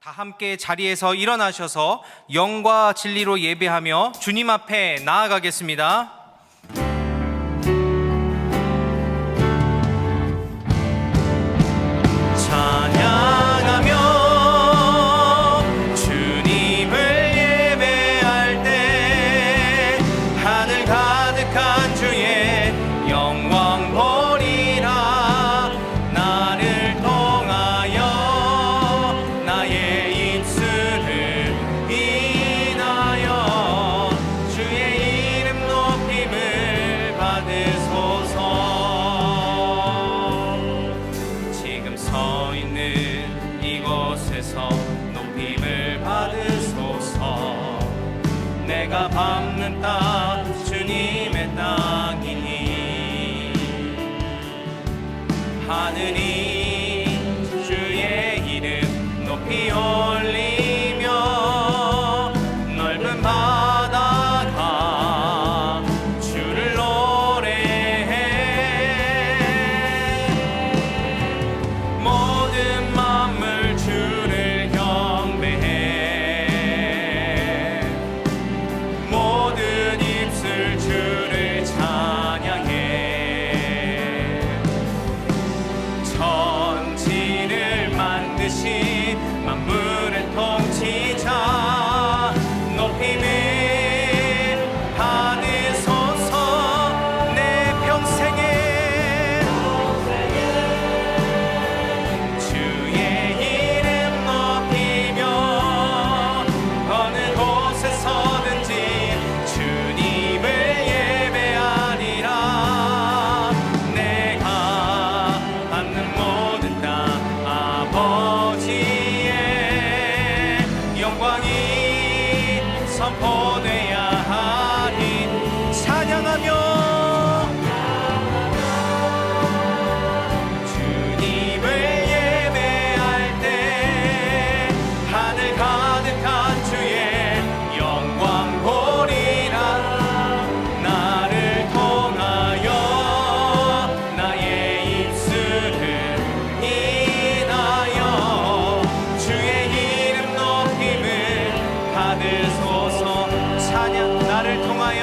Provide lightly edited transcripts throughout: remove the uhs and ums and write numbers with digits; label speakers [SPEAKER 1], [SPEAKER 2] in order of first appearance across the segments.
[SPEAKER 1] 다 함께 자리에서 일어나셔서 영과 진리로 예배하며 주님 앞에 나아가겠습니다. 찬양하며 주님을 예배할 때 하늘 가득한 주의 영광 보리라. 나를 통하여 나의 입술을 인하여 주의 이름 높임을 받으소서. 지금 서 있는 이곳에서 높임을 받으소서. 내가 밟는 땅 주님의 땅이니 하늘이 주의 이름 높이 올리며 넓은 바다가 주를 노래해. 모든 만물 주를 경배해. 모든 입술 주를 찬양해. 천지를 만드신 만물을 통치자 높임을 받으소서. 내 평생에 주의 이름 높이며 어느 곳에 서든지 주님을 예배하리라. 내가 받는 모든 땅 아버지의 영광이 선포돼야 하리. 찬양하며 주님을 예배할 때 하늘 가득한 주의 영광 보리라. 나를 통하여 나의 입술을 인하여 주의 이름 높임을 받으소서. 찬양. 나를 통하여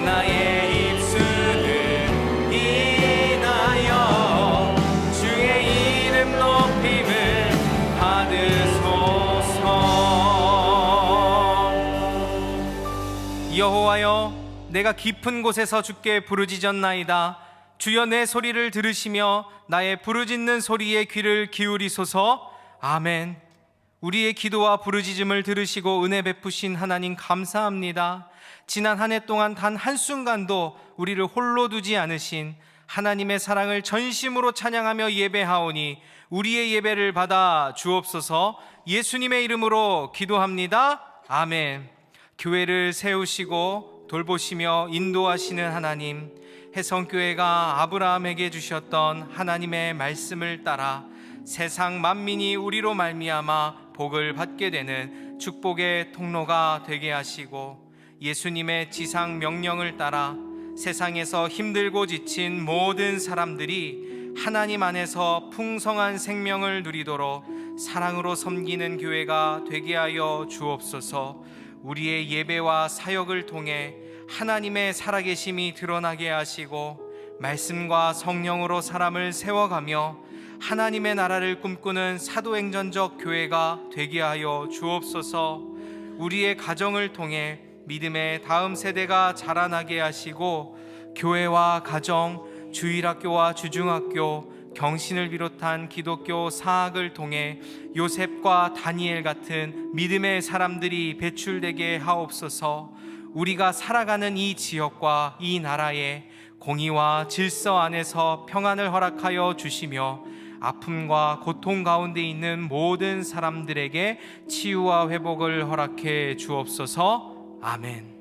[SPEAKER 1] 나의 입술을 인하여 주의 이름 높임을 받으소서. 여호와여, 내가 깊은 곳에서 주께 부르짖었나이다. 주여, 내 소리를 들으시며 나의 부르짖는 소리에 귀를 기울이소서. 아멘. 우리의 기도와 부르짖음을 들으시고 은혜 베푸신 하나님 감사합니다. 지난 한 해 동안 단 한순간도 우리를 홀로 두지 않으신 하나님의 사랑을 전심으로 찬양하며 예배하오니 우리의 예배를 받아 주옵소서. 예수님의 이름으로 기도합니다. 아멘. 교회를 세우시고 돌보시며 인도하시는 하나님, 해성교회가 아브라함에게 주셨던 하나님의 말씀을 따라 세상 만민이 우리로 말미암아 복을 받게 되는 축복의 통로가 되게 하시고, 예수님의 지상 명령을 따라 세상에서 힘들고 지친 모든 사람들이 하나님 안에서 풍성한 생명을 누리도록 사랑으로 섬기는 교회가 되게 하여 주옵소서. 우리의 예배와 사역을 통해 하나님의 살아계심이 드러나게 하시고 말씀과 성령으로 사람을 세워가며 하나님의 나라를 꿈꾸는 사도행전적 교회가 되게 하여 주옵소서. 우리의 가정을 통해 믿음의 다음 세대가 자라나게 하시고 교회와 가정, 주일학교와 주중학교, 경신을 비롯한 기독교 사학을 통해 요셉과 다니엘 같은 믿음의 사람들이 배출되게 하옵소서. 우리가 살아가는 이 지역과 이 나라에 공의와 질서 안에서 평안을 허락하여 주시며 아픔과 고통 가운데 있는 모든 사람들에게 치유와 회복을 허락해 주옵소서. 아멘.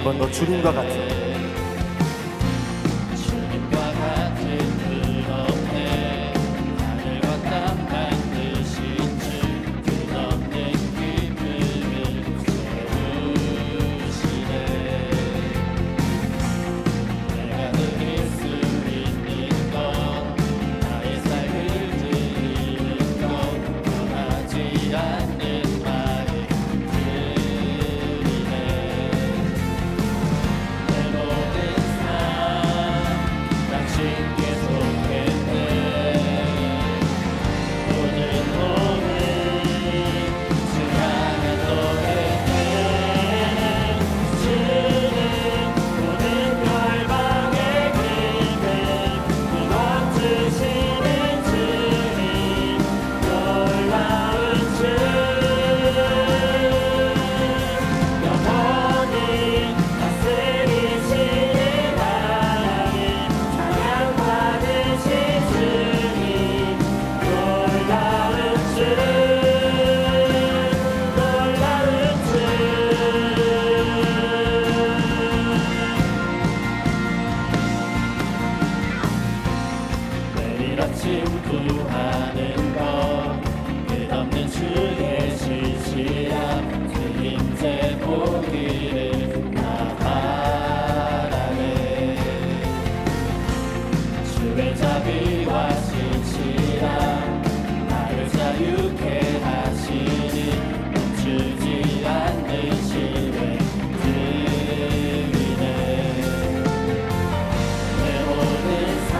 [SPEAKER 2] 한번 더 주님과 같은
[SPEAKER 3] 구하는 것 끝없는 주의 지시함 주 임재 보기를 나 바라네 주의 자비와 신실함 나를 자유케 하시니 멈추지 않는 신의 등이네 내 모든 삶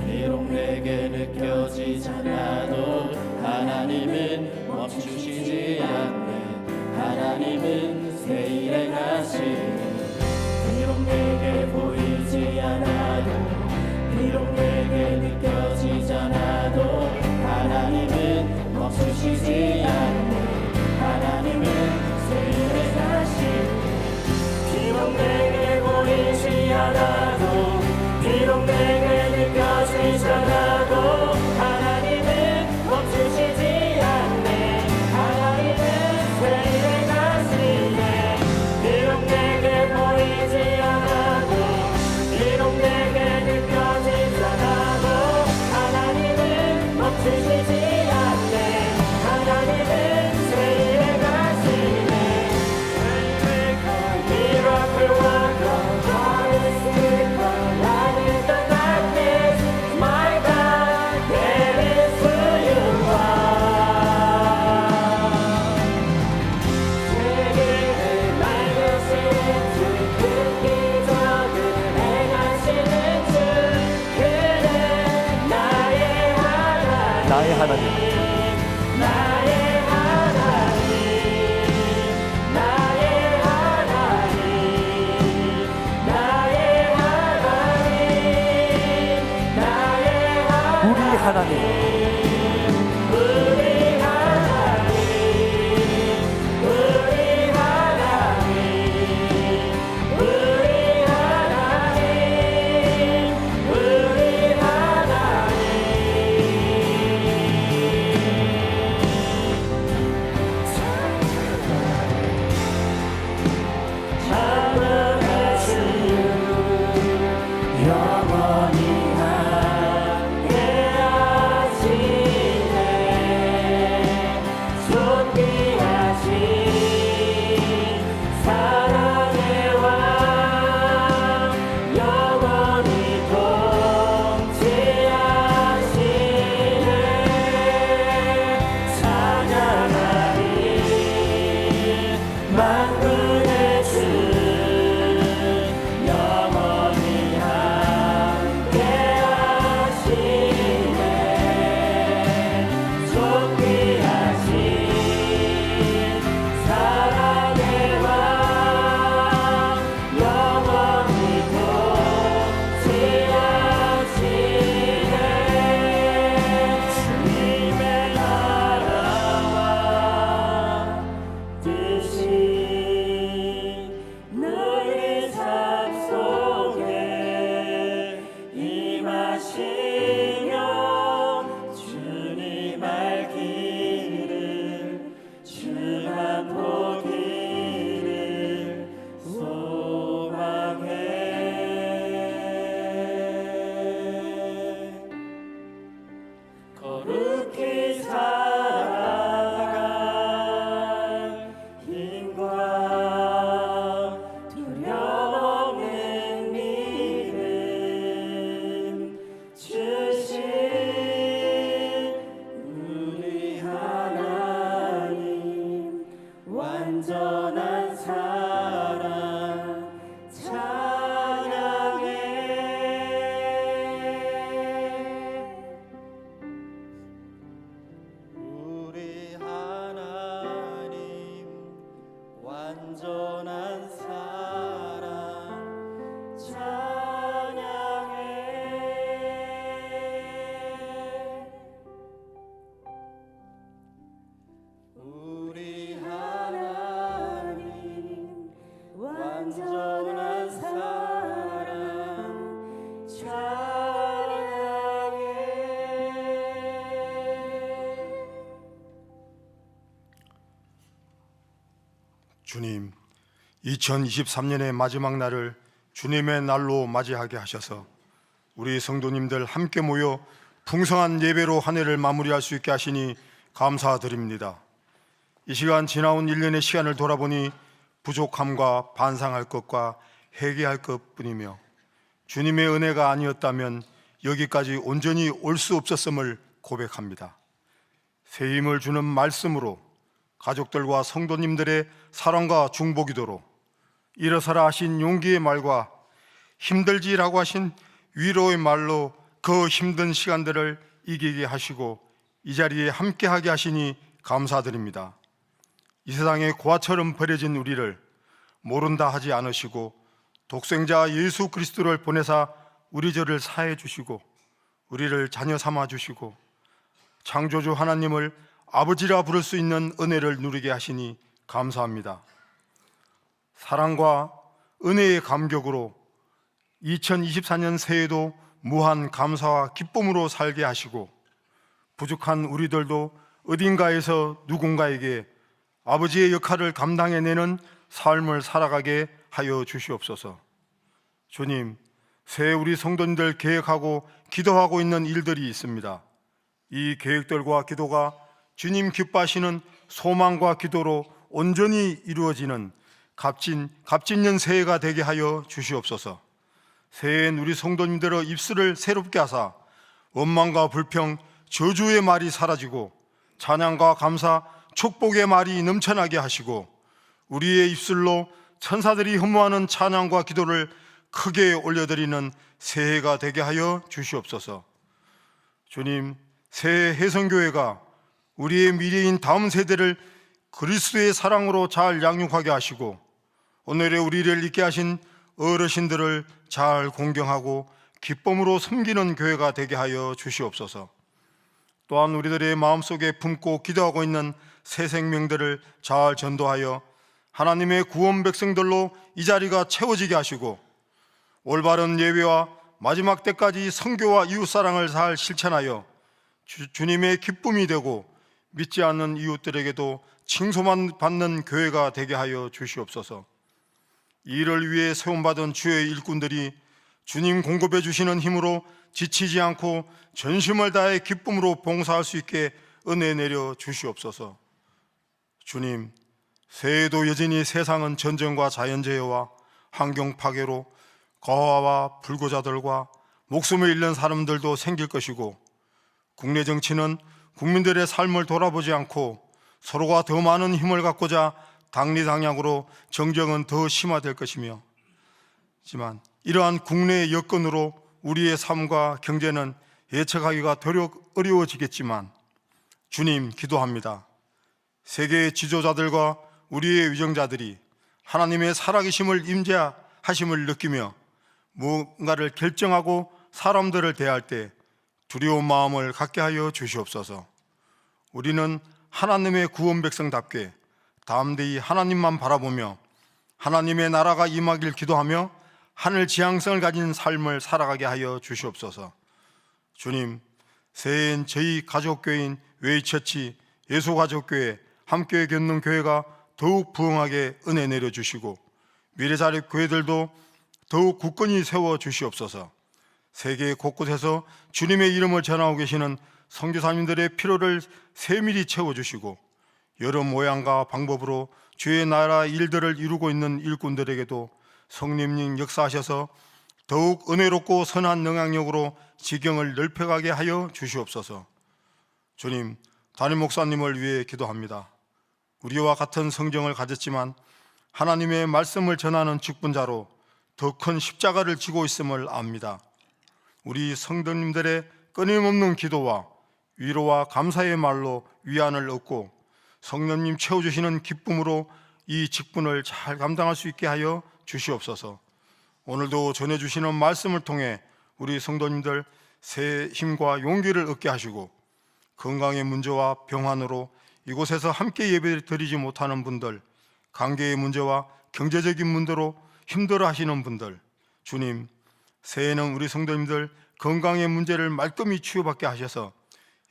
[SPEAKER 3] 비록 내게 느껴지지 않아도 하나님은 멈추시지 않네. 하나님은 새 일에 가시네. 비록 내게 보이지 않아도 비록 내게 느껴지지 않아도 하나님은 멈추시지 않네. 하나님은 새 일에 가시네. 비록 내게 보이지 않아도 비록 내게 느껴지지 않아도 하나님은 멈추시지 않네. 하나님은 새 일에 가시네. 비록 내게 보이지 않아도 비록 내게 느껴지지 않아도 하나님은 멈추시지 않네. 하나님은 새 일에 가시네. Miracle worker, promise keeper, light in the darkness, my God, that is who you are. 세계를 맑으시는 주, 획기적을 행하시는 주, 그는 나의 하나님,
[SPEAKER 2] 나의 하나님,
[SPEAKER 3] 나의 하나님, 나의 하나님, 나의 하나님, 나의
[SPEAKER 2] 우리 하나님,
[SPEAKER 3] 우리 하나님, 우리 하나님, 우리 하나님, 우리 하나님. 찬양하시오. 영원히 함께하시네. 존귀하신 사랑의 왕, 영원히 통치하시네. 찬양하리 만군의 주, 영원히 함께하시네. 존귀하신 사랑의 왕, 영원히 통치하시네. 주님의 나라와 뜻이 너희 삶 속에 임하시며 주님 알 길을 주만 보기를 소망해. 거룩히 살아갈 힘과 두려움 없는 믿음 주신 우리 하나님, 완전한 사랑 찬양해. 우리 하나님, 완전한 사랑 찬양해. 우리 하나님, 완전한 사랑 찬양해.
[SPEAKER 4] 주님, 2023년의 마지막 날을 주님의 날로 맞이하게 하셔서 우리 성도님들 함께 모여 풍성한 예배로 한 해를 마무리할 수 있게 하시니 감사드립니다. 이 시간 지나온 1년의 시간을 돌아보니 부족함과 반성할 것과 회개할 것뿐이며 주님의 은혜가 아니었다면 여기까지 온전히 올 수 없었음을 고백합니다. 새 힘을 주는 말씀으로 가족들과 성도님들의 사랑과 중보기도로 일어서라 하신 용기의 말과 힘들지라고 하신 위로의 말로 그 힘든 시간들을 이기게 하시고 이 자리에 함께하게 하시니 감사드립니다. 이 세상에 고아처럼 버려진 우리를 모른다 하지 않으시고 독생자 예수 그리스도를 보내사 우리 죄를 사해 주시고 우리를 자녀 삼아 주시고 창조주 하나님을 아버지라 부를 수 있는 은혜를 누리게 하시니 감사합니다. 사랑과 은혜의 감격으로 2024년 새해도 무한 감사와 기쁨으로 살게 하시고 부족한 우리들도 어딘가에서 누군가에게 아버지의 역할을 감당해내는 삶을 살아가게 하여 주시옵소서. 주님, 새해 우리 성도님들 계획하고 기도하고 있는 일들이 있습니다. 이 계획들과 기도가 주님 기뻐하시는 소망과 기도로 온전히 이루어지는 값짓년 새해가 되게 하여 주시옵소서. 새해엔 우리 성도님들의 입술을 새롭게 하사 원망과 불평, 저주의 말이 사라지고 찬양과 감사, 축복의 말이 넘쳐나게 하시고 우리의 입술로 천사들이 흠모하는 찬양과 기도를 크게 올려드리는 새해가 되게 하여 주시옵소서. 주님, 새해 혜성교회가 우리의 미래인 다음 세대를 그리스도의 사랑으로 잘 양육하게 하시고 오늘의 우리를 있게 하신 어르신들을 잘 공경하고 기쁨으로 섬기는 교회가 되게 하여 주시옵소서. 또한 우리들의 마음속에 품고 기도하고 있는 새 생명들을 잘 전도하여 하나님의 구원 백성들로 이 자리가 채워지게 하시고 올바른 예배와 마지막 때까지 선교와 이웃사랑을 잘 실천하여 주님의 기쁨이 되고 믿지 않는 이웃들에게도 칭송만 받는 교회가 되게 하여 주시옵소서. 이를 위해 세움받은 주의 일꾼들이 주님 공급해 주시는 힘으로 지치지 않고 전심을 다해 기쁨으로 봉사할 수 있게 은혜 내려 주시옵소서. 주님, 새해에도 여전히 세상은 전쟁과 자연재해와 환경 파괴로 거화와 불구자들과 목숨을 잃는 사람들도 생길 것이고 국내 정치는 국민들의 삶을 돌아보지 않고 서로가 더 많은 힘을 갖고자 당리당략으로 정쟁은 더 심화될 것이며 하지만 이러한 국내의 여건으로 우리의 삶과 경제는 예측하기가 어려워지겠지만 주님 기도합니다. 세계의 지도자들과 우리의 위정자들이 하나님의 살아계심을 임재하심을 느끼며 무언가를 결정하고 사람들을 대할 때 두려운 마음을 갖게 하여 주시옵소서. 우리는 하나님의 구원 백성답게 담대히 하나님만 바라보며 하나님의 나라가 임하길 기도하며 하늘 지향성을 가진 삶을 살아가게 하여 주시옵소서. 주님, 새해엔 저희 가족교회인 웨이처치 예수가족교회 함께 겪는 교회가 더욱 부흥하게 은혜 내려주시고 미래자립 교회들도 더욱 굳건히 세워주시옵소서. 세계 곳곳에서 주님의 이름을 전하고 계시는 선교사님들의 필요를 세밀히 채워주시고 여러 모양과 방법으로 주의 나라 일들을 이루고 있는 일꾼들에게도 성령님 역사하셔서 더욱 은혜롭고 선한 영향력으로 지경을 넓혀가게 하여 주시옵소서. 주님, 담임 목사님을 위해 기도합니다. 우리와 같은 성정을 가졌지만 하나님의 말씀을 전하는 직분자로 더 큰 십자가를 지고 있음을 압니다. 우리 성도님들의 끊임없는 기도와 위로와 감사의 말로 위안을 얻고 성령님 채워주시는 기쁨으로 이 직분을 잘 감당할 수 있게 하여 주시옵소서. 오늘도 전해주시는 말씀을 통해 우리 성도님들 새 힘과 용기를 얻게 하시고 건강의 문제와 병환으로 이곳에서 함께 예배를 드리지 못하는 분들, 관계의 문제와 경제적인 문제로 힘들어 하시는 분들, 주님, 새해에는 우리 성도님들 건강의 문제를 말끔히 치유받게 하셔서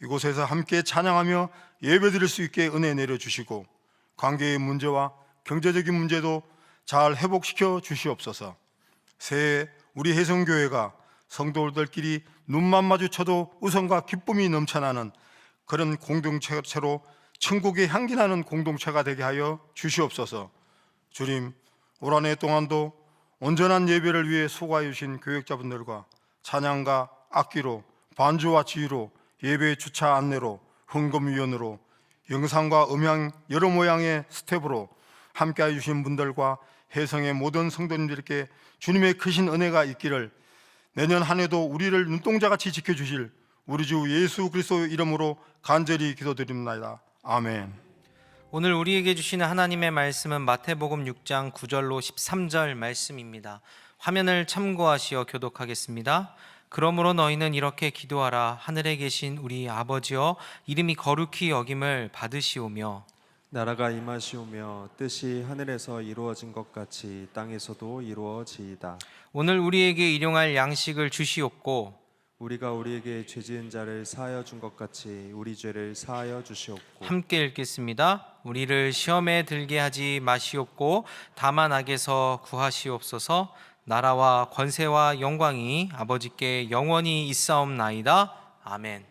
[SPEAKER 4] 이곳에서 함께 찬양하며 예배드릴 수 있게 은혜 내려주시고 관계의 문제와 경제적인 문제도 잘 회복시켜 주시옵소서. 새해 우리 혜성교회가 성도들끼리 눈만 마주쳐도 우선과 기쁨이 넘쳐나는 그런 공동체로 천국의 향기 나는 공동체가 되게 하여 주시옵소서. 주님, 올 한 해 동안도 온전한 예배를 위해 수고해 주신 교역자분들과 찬양과 악기로 반주와 지휘로 예배 주차 안내로 헌금위원으로 영상과 음향 여러 모양의 스텝으로 함께해 주신 분들과 혜성의 모든 성도님들께 주님의 크신 은혜가 있기를 내년 한 해도 우리를 눈동자같이 지켜주실 우리 주 예수 그리스도 이름으로 간절히 기도드립니다. 아멘.
[SPEAKER 1] 오늘 우리에게 주시는 하나님의 말씀은 마태복음 6장 9절로 13절 말씀입니다. 화면을 참고하시어 교독하겠습니다. 그러므로 너희는 이렇게 기도하라. 하늘에 계신 우리 아버지여, 이름이 거룩히 여김을 받으시오며
[SPEAKER 2] 나라가 임하시오며 뜻이 하늘에서 이루어진 것 같이 땅에서도 이루어지이다.
[SPEAKER 1] 오늘 우리에게 일용할 양식을 주시옵고
[SPEAKER 2] 우리가 우리에게 죄지은 자를 사하여 준 것 같이 우리 죄를 사하여 주시옵고.
[SPEAKER 1] 함께 읽겠습니다. 우리를 시험에 들게 하지 마시옵고 다만 악에서 구하시옵소서. 나라와 권세와 영광이 아버지께 영원히 있사옵나이다. 아멘.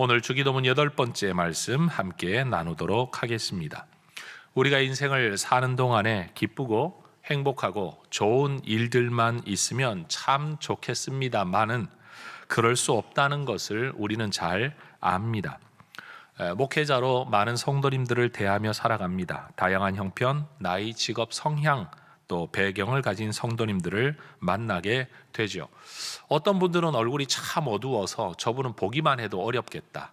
[SPEAKER 5] 오늘 주기도문 8번째 말씀 함께 나누도록 하겠습니다. 우리가 인생을 사는 동안에 기쁘고 행복하고 좋은 일들만 있으면 참 좋겠습니다마는 그럴 수 없다는 것을 우리는 잘 압니다. 목회자로 많은 성도님들을 대하며 살아갑니다. 다양한 형편, 나이, 직업, 성향, 또 배경을 가진 성도님들을 만나게 되죠. 어떤 분들은 얼굴이 참 어두워서 저분은 보기만 해도 어렵겠다,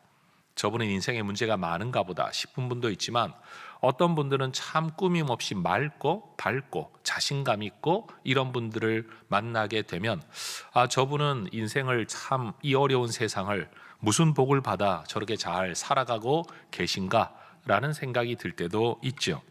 [SPEAKER 5] 저분은 인생에 문제가 많은가 보다 싶은 분도 있지만, 어떤 분들은 참 꾸밈없이 맑고 밝고 자신감 있고 이런 분들을 만나게 되면 저분은 인생을 참 이 어려운 세상을 무슨 복을 받아 저렇게 잘 살아가고 계신가 라는 생각이 들 때도 있죠.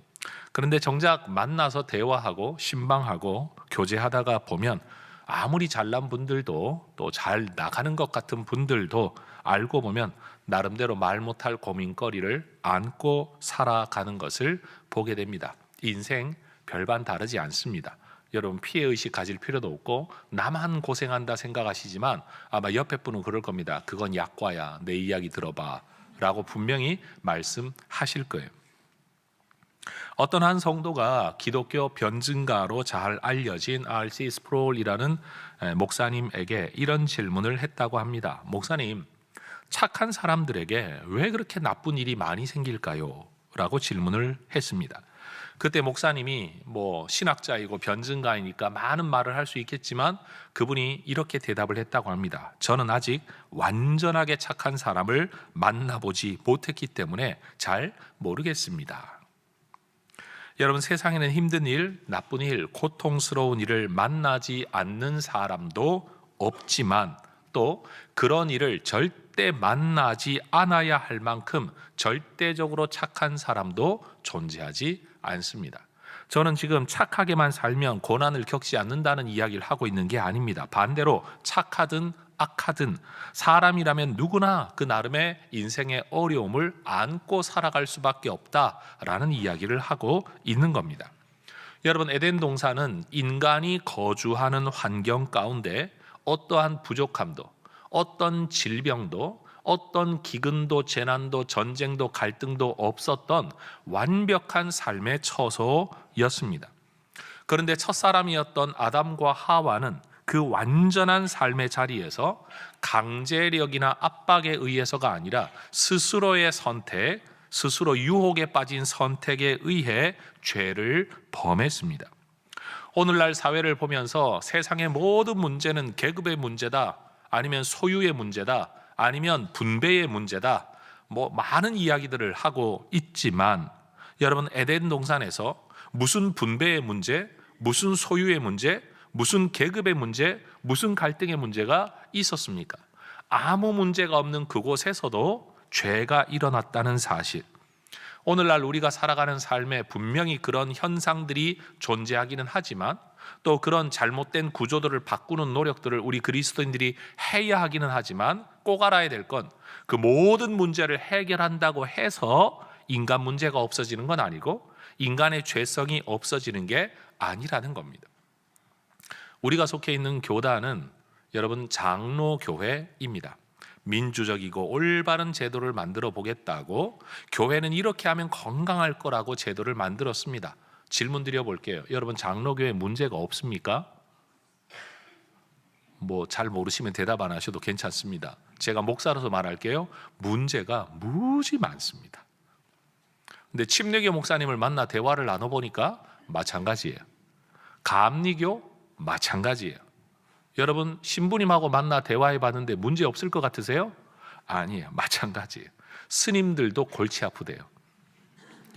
[SPEAKER 5] 그런데 정작 만나서 대화하고 신방하고 교제하다가 보면 아무리 잘난 분들도 또 잘 나가는 것 같은 분들도 알고 보면 나름대로 말 못할 고민거리를 안고 살아가는 것을 보게 됩니다. 인생 별반 다르지 않습니다. 여러분 피해의식 가질 필요도 없고 나만 고생한다 생각하시지만 아마 옆에 분은 그럴 겁니다. 그건 약과야, 내 이야기 들어봐 라고 분명히 말씀하실 거예요. 어떤 한 성도가 기독교 변증가로 잘 알려진 R.C. 스프롤이라는 목사님에게 이런 질문을 했다고 합니다. 목사님, 착한 사람들에게 왜 그렇게 나쁜 일이 많이 생길까요? 라고 질문을 했습니다. 그때 목사님이 신학자이고 변증가이니까 많은 말을 할 수 있겠지만 그분이 이렇게 대답을 했다고 합니다. 저는 아직 완전하게 착한 사람을 만나보지 못했기 때문에 잘 모르겠습니다. 여러분, 세상에는 힘든 일, 나쁜 일, 고통스러운 일을 만나지 않는 사람도 없지만 또 그런 일을 절대 만나지 않아야 할 만큼 절대적으로 착한 사람도 존재하지 않습니다. 저는 지금 착하게만 살면 고난을 겪지 않는다는 이야기를 하고 있는 게 아닙니다. 반대로 착하든 악하든 사람이라면 누구나 그 나름의 인생의 어려움을 안고 살아갈 수밖에 없다라는 이야기를 하고 있는 겁니다. 여러분, 에덴 동산은 인간이 거주하는 환경 가운데 어떠한 부족함도, 어떤 질병도, 어떤 기근도, 재난도, 전쟁도, 갈등도 없었던 완벽한 삶의 처소였습니다. 그런데 첫사람이었던 아담과 하와는 그 완전한 삶의 자리에서 강제력이나 압박에 의해서가 아니라 스스로의 선택, 스스로 유혹에 빠진 선택에 의해 죄를 범했습니다. 오늘날 사회를 보면서 세상의 모든 문제는 계급의 문제다, 아니면 소유의 문제다, 아니면 분배의 문제다, 많은 이야기들을 하고 있지만 여러분, 에덴 동산에서 무슨 분배의 문제, 무슨 소유의 문제, 무슨 계급의 문제, 무슨 갈등의 문제가 있었습니까? 아무 문제가 없는 그곳에서도 죄가 일어났다는 사실. 오늘날 우리가 살아가는 삶에 분명히 그런 현상들이 존재하기는 하지만 또 그런 잘못된 구조들을 바꾸는 노력들을 우리 그리스도인들이 해야 하기는 하지만 꼭 알아야 될 건 그 모든 문제를 해결한다고 해서 인간 문제가 없어지는 건 아니고 인간의 죄성이 없어지는 게 아니라는 겁니다. 우리가 속해 있는 교단은 여러분 장로교회입니다. 민주적이고 올바른 제도를 만들어 보겠다고 교회는 이렇게 하면 건강할 거라고 제도를 만들었습니다. 질문 드려볼게요. 여러분, 장로교회 문제가 없습니까? 잘 모르시면 대답 안 하셔도 괜찮습니다. 제가 목사로서 말할게요. 문제가 무지 많습니다. 근데 침례교 목사님을 만나 대화를 나눠보니까 마찬가지예요. 감리교 마찬가지예요. 여러분, 신부님하고 만나 대화해봤는데 문제 없을 것 같으세요? 아니에요. 마찬가지예요. 스님들도 골치 아프대요.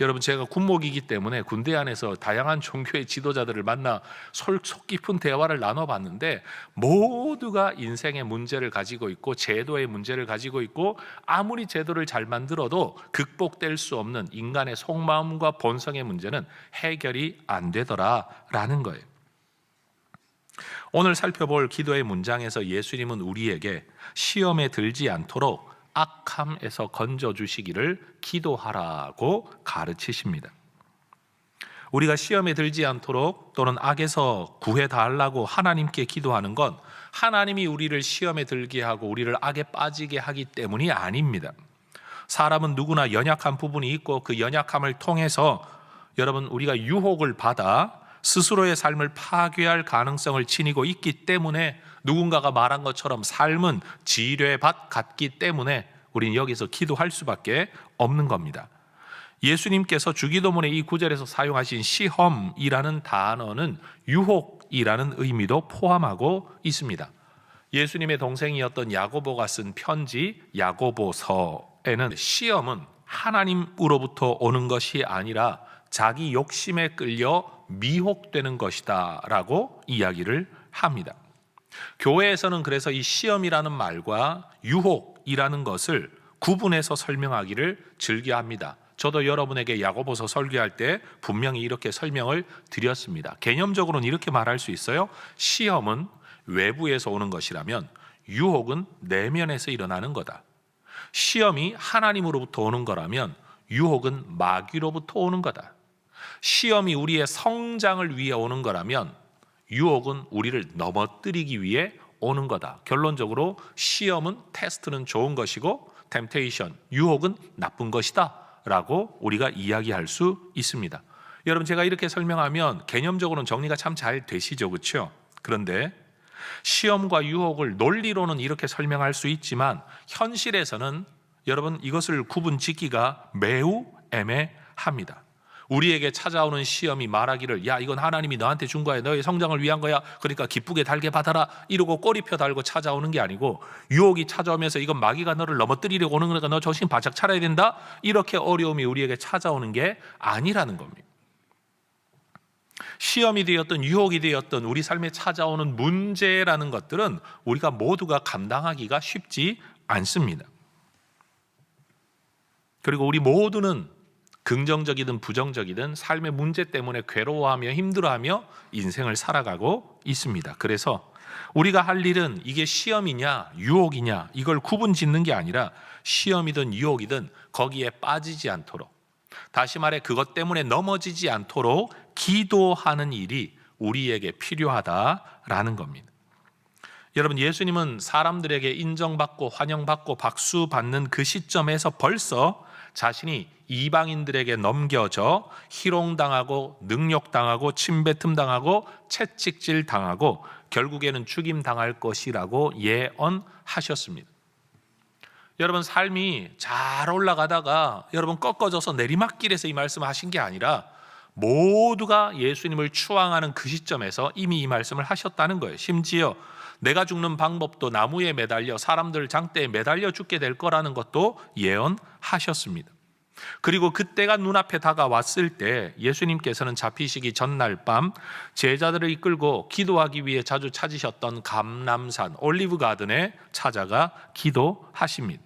[SPEAKER 5] 여러분, 제가 군목이기 때문에 군대 안에서 다양한 종교의 지도자들을 만나 속 깊은 대화를 나눠봤는데 모두가 인생의 문제를 가지고 있고 제도의 문제를 가지고 있고 아무리 제도를 잘 만들어도 극복될 수 없는 인간의 속마음과 본성의 문제는 해결이 안 되더라라는 거예요. 오늘 살펴볼 기도의 문장에서 예수님은 우리에게 시험에 들지 않도록 악함에서 건져주시기를 기도하라고 가르치십니다. 우리가 시험에 들지 않도록 또는 악에서 구해달라고 하나님께 기도하는 건 하나님이 우리를 시험에 들게 하고 우리를 악에 빠지게 하기 때문이 아닙니다. 사람은 누구나 연약한 부분이 있고 그 연약함을 통해서 여러분, 우리가 유혹을 받아 스스로의 삶을 파괴할 가능성을 지니고 있기 때문에 누군가가 말한 것처럼 삶은 지뢰밭 같기 때문에 우리는 여기서 기도할 수밖에 없는 겁니다. 예수님께서 주기도문의 이 구절에서 사용하신 시험이라는 단어는 유혹이라는 의미도 포함하고 있습니다. 예수님의 동생이었던 야고보가 쓴 편지 야고보서에는 시험은 하나님으로부터 오는 것이 아니라 자기 욕심에 끌려 미혹되는 것이다 라고 이야기를 합니다. 교회에서는 그래서 이 시험이라는 말과 유혹이라는 것을 구분해서 설명하기를 즐겨합니다. 저도 여러분에게 야고보서 설교할 때 분명히 이렇게 설명을 드렸습니다. 개념적으로는 이렇게 말할 수 있어요. 시험은 외부에서 오는 것이라면 유혹은 내면에서 일어나는 거다. 시험이 하나님으로부터 오는 거라면 유혹은 마귀로부터 오는 거다. 시험이 우리의 성장을 위해 오는 거라면 유혹은 우리를 넘어뜨리기 위해 오는 거다. 결론적으로 시험은, 테스트는 좋은 것이고 템테이션, 유혹은 나쁜 것이다 라고 우리가 이야기할 수 있습니다. 여러분, 제가 이렇게 설명하면 개념적으로는 정리가 참 잘 되시죠, 그렇죠? 그런데 시험과 유혹을 논리로는 이렇게 설명할 수 있지만 현실에서는 여러분 이것을 구분 짓기가 매우 애매합니다. 우리에게 찾아오는 시험이 말하기를 야, 이건 하나님이 너한테 준 거야, 너의 성장을 위한 거야, 그러니까 기쁘게 달게 받아라 이러고 꼬리표 달고 찾아오는 게 아니고, 유혹이 찾아오면서 이건 마귀가 너를 넘어뜨리려고 오는 거니까 너 정신 바짝 차려야 된다, 이렇게 어려움이 우리에게 찾아오는 게 아니라는 겁니다. 시험이 되었던 유혹이 되었던 우리 삶에 찾아오는 문제라는 것들은 우리가 모두가 감당하기가 쉽지 않습니다. 그리고 우리 모두는 긍정적이든 부정적이든 삶의 문제 때문에 괴로워하며 힘들어하며 인생을 살아가고 있습니다. 그래서 우리가 할 일은 이게 시험이냐 유혹이냐 이걸 구분 짓는 게 아니라 시험이든 유혹이든 거기에 빠지지 않도록, 다시 말해 그것 때문에 넘어지지 않도록 기도하는 일이 우리에게 필요하다라는 겁니다. 여러분, 예수님은 사람들에게 인정받고 환영받고 박수받는 그 시점에서 벌써 자신이 이방인들에게 넘겨져 희롱당하고 능욕당하고 침뱉음당하고 채찍질당하고 결국에는 죽임당할 것이라고 예언하셨습니다. 여러분, 삶이 잘 올라가다가 여러분 꺾어져서 내리막길에서 이 말씀을 하신 게 아니라 모두가 예수님을 추앙하는 그 시점에서 이미 이 말씀을 하셨다는 거예요. 심지어 내가 죽는 방법도 나무에 매달려 사람들 장대에 매달려 죽게 될 거라는 것도 예언하셨습니다. 그리고 그때가 눈앞에 다가왔을 때 예수님께서는 잡히시기 전날 밤 제자들을 이끌고 기도하기 위해 자주 찾으셨던 감람산 올리브 가든에 찾아가 기도하십니다.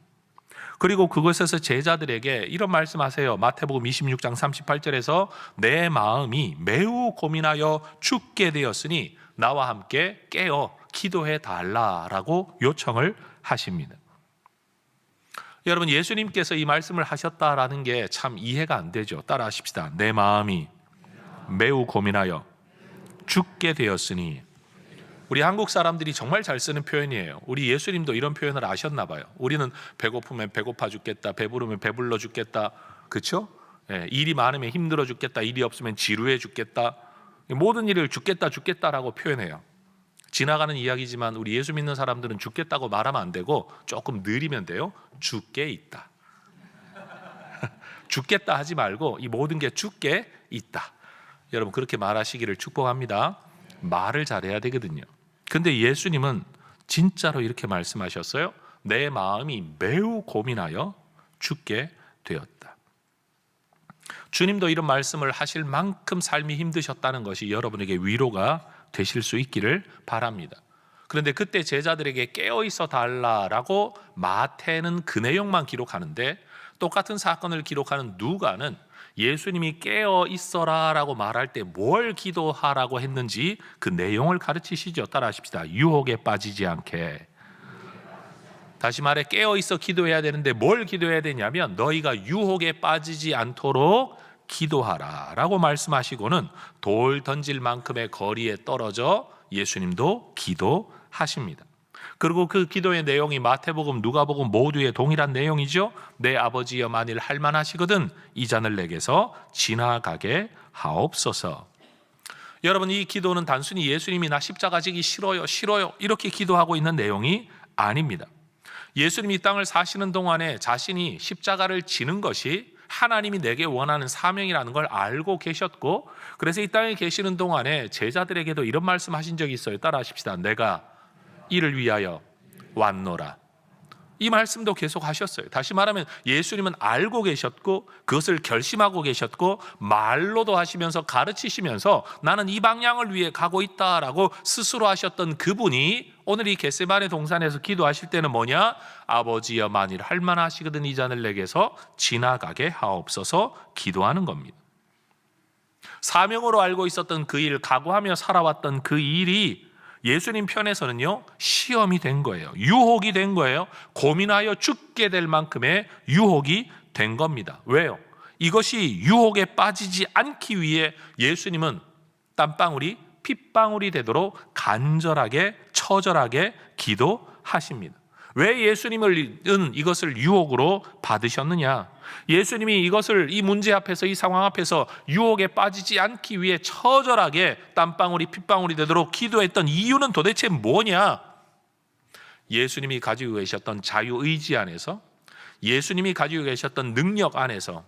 [SPEAKER 5] 그리고 그곳에서 제자들에게 이런 말씀하세요. 마태복음 26장 38절에서 내 마음이 매우 고민하여 죽게 되었으니 나와 함께 깨어 기도해 달라라고 요청을 하십니다. 여러분, 예수님께서 이 말씀을 하셨다라는 게 참 이해가 안 되죠. 따라 하십시다. 내 마음이 매우 고민하여 죽게 되었으니. 우리 한국 사람들이 정말 잘 쓰는 표현이에요. 우리 예수님도 이런 표현을 아셨나 봐요. 우리는 배고프면 배고파 죽겠다, 배부르면 배불러 죽겠다, 그렇죠? 일이 많으면 힘들어 죽겠다, 일이 없으면 지루해 죽겠다, 모든 일을 죽겠다라고 표현해요. 지나가는 이야기지만 우리 예수 믿는 사람들은 죽겠다고 말하면 안 되고 조금 느리면 돼요. 죽게 있다. 죽겠다 하지 말고 이 모든 게 죽게 있다. 여러분, 그렇게 말하시기를 축복합니다. 말을 잘해야 되거든요. 근데 예수님은 진짜로 이렇게 말씀하셨어요. 내 마음이 매우 고민하여 죽게 되었다. 주님도 이런 말씀을 하실 만큼 삶이 힘드셨다는 것이 여러분에게 위로가 되실 수 있기를 바랍니다. 그런데 그때 제자들에게 깨어 있어 달라라고 마태는 그 내용만 기록하는데 똑같은 사건을 기록하는 누가는 예수님이 깨어 있어라라고 말할 때 뭘 기도하라고 했는지 그 내용을 가르치시죠. 따라하십시다. 유혹에 빠지지 않게. 다시 말해 깨어 있어 기도해야 되는데 뭘 기도해야 되냐면 너희가 유혹에 빠지지 않도록 기도하라라고 말씀하시고는 돌 던질 만큼의 거리에 떨어져 예수님도 기도하십니다. 그리고 그 기도의 내용이 마태복음, 누가복음 모두의 동일한 내용이죠. 내 아버지여 만일 할만하시거든 이 잔을 내게서 지나가게 하옵소서. 여러분, 이 기도는 단순히 예수님이 나 십자가 지기 싫어요 이렇게 기도하고 있는 내용이 아닙니다. 예수님이 이 땅을 사시는 동안에 자신이 십자가를 지는 것이 하나님이 내게 원하는 사명이라는 걸 알고 계셨고, 그래서 이 땅에 계시는 동안에 제자들에게도 이런 말씀하신 적이 있어요. 따라하십시다. 내가 이를 위하여 왔노라. 이 말씀도 계속 하셨어요. 다시 말하면 예수님은 알고 계셨고 그것을 결심하고 계셨고 말로도 하시면서 가르치시면서 나는 이 방향을 위해 가고 있다라고 스스로 하셨던 그분이 오늘 이 겟세마네 동산에서 기도하실 때는 뭐냐? 아버지여 만일 할만하시거든 이 잔을 내게서 지나가게 하옵소서 기도하는 겁니다. 사명으로 알고 있었던 그 일, 각오하며 살아왔던 그 일이 예수님 편에서는요, 시험이 된 거예요. 유혹이 된 거예요. 고민하여 죽게 될 만큼의 유혹이 된 겁니다. 왜요? 이것이 유혹에 빠지지 않기 위해 예수님은 땀방울이 핏방울이 되도록 간절하게 처절하게 기도하십니다. 왜 예수님은 이것을 유혹으로 받으셨느냐? 예수님이 이 문제 앞에서, 이 상황 앞에서 유혹에 빠지지 않기 위해 처절하게 땀방울이 핏방울이 되도록 기도했던 이유는 도대체 뭐냐? 예수님이 가지고 계셨던 자유의지 안에서, 예수님이 가지고 계셨던 능력 안에서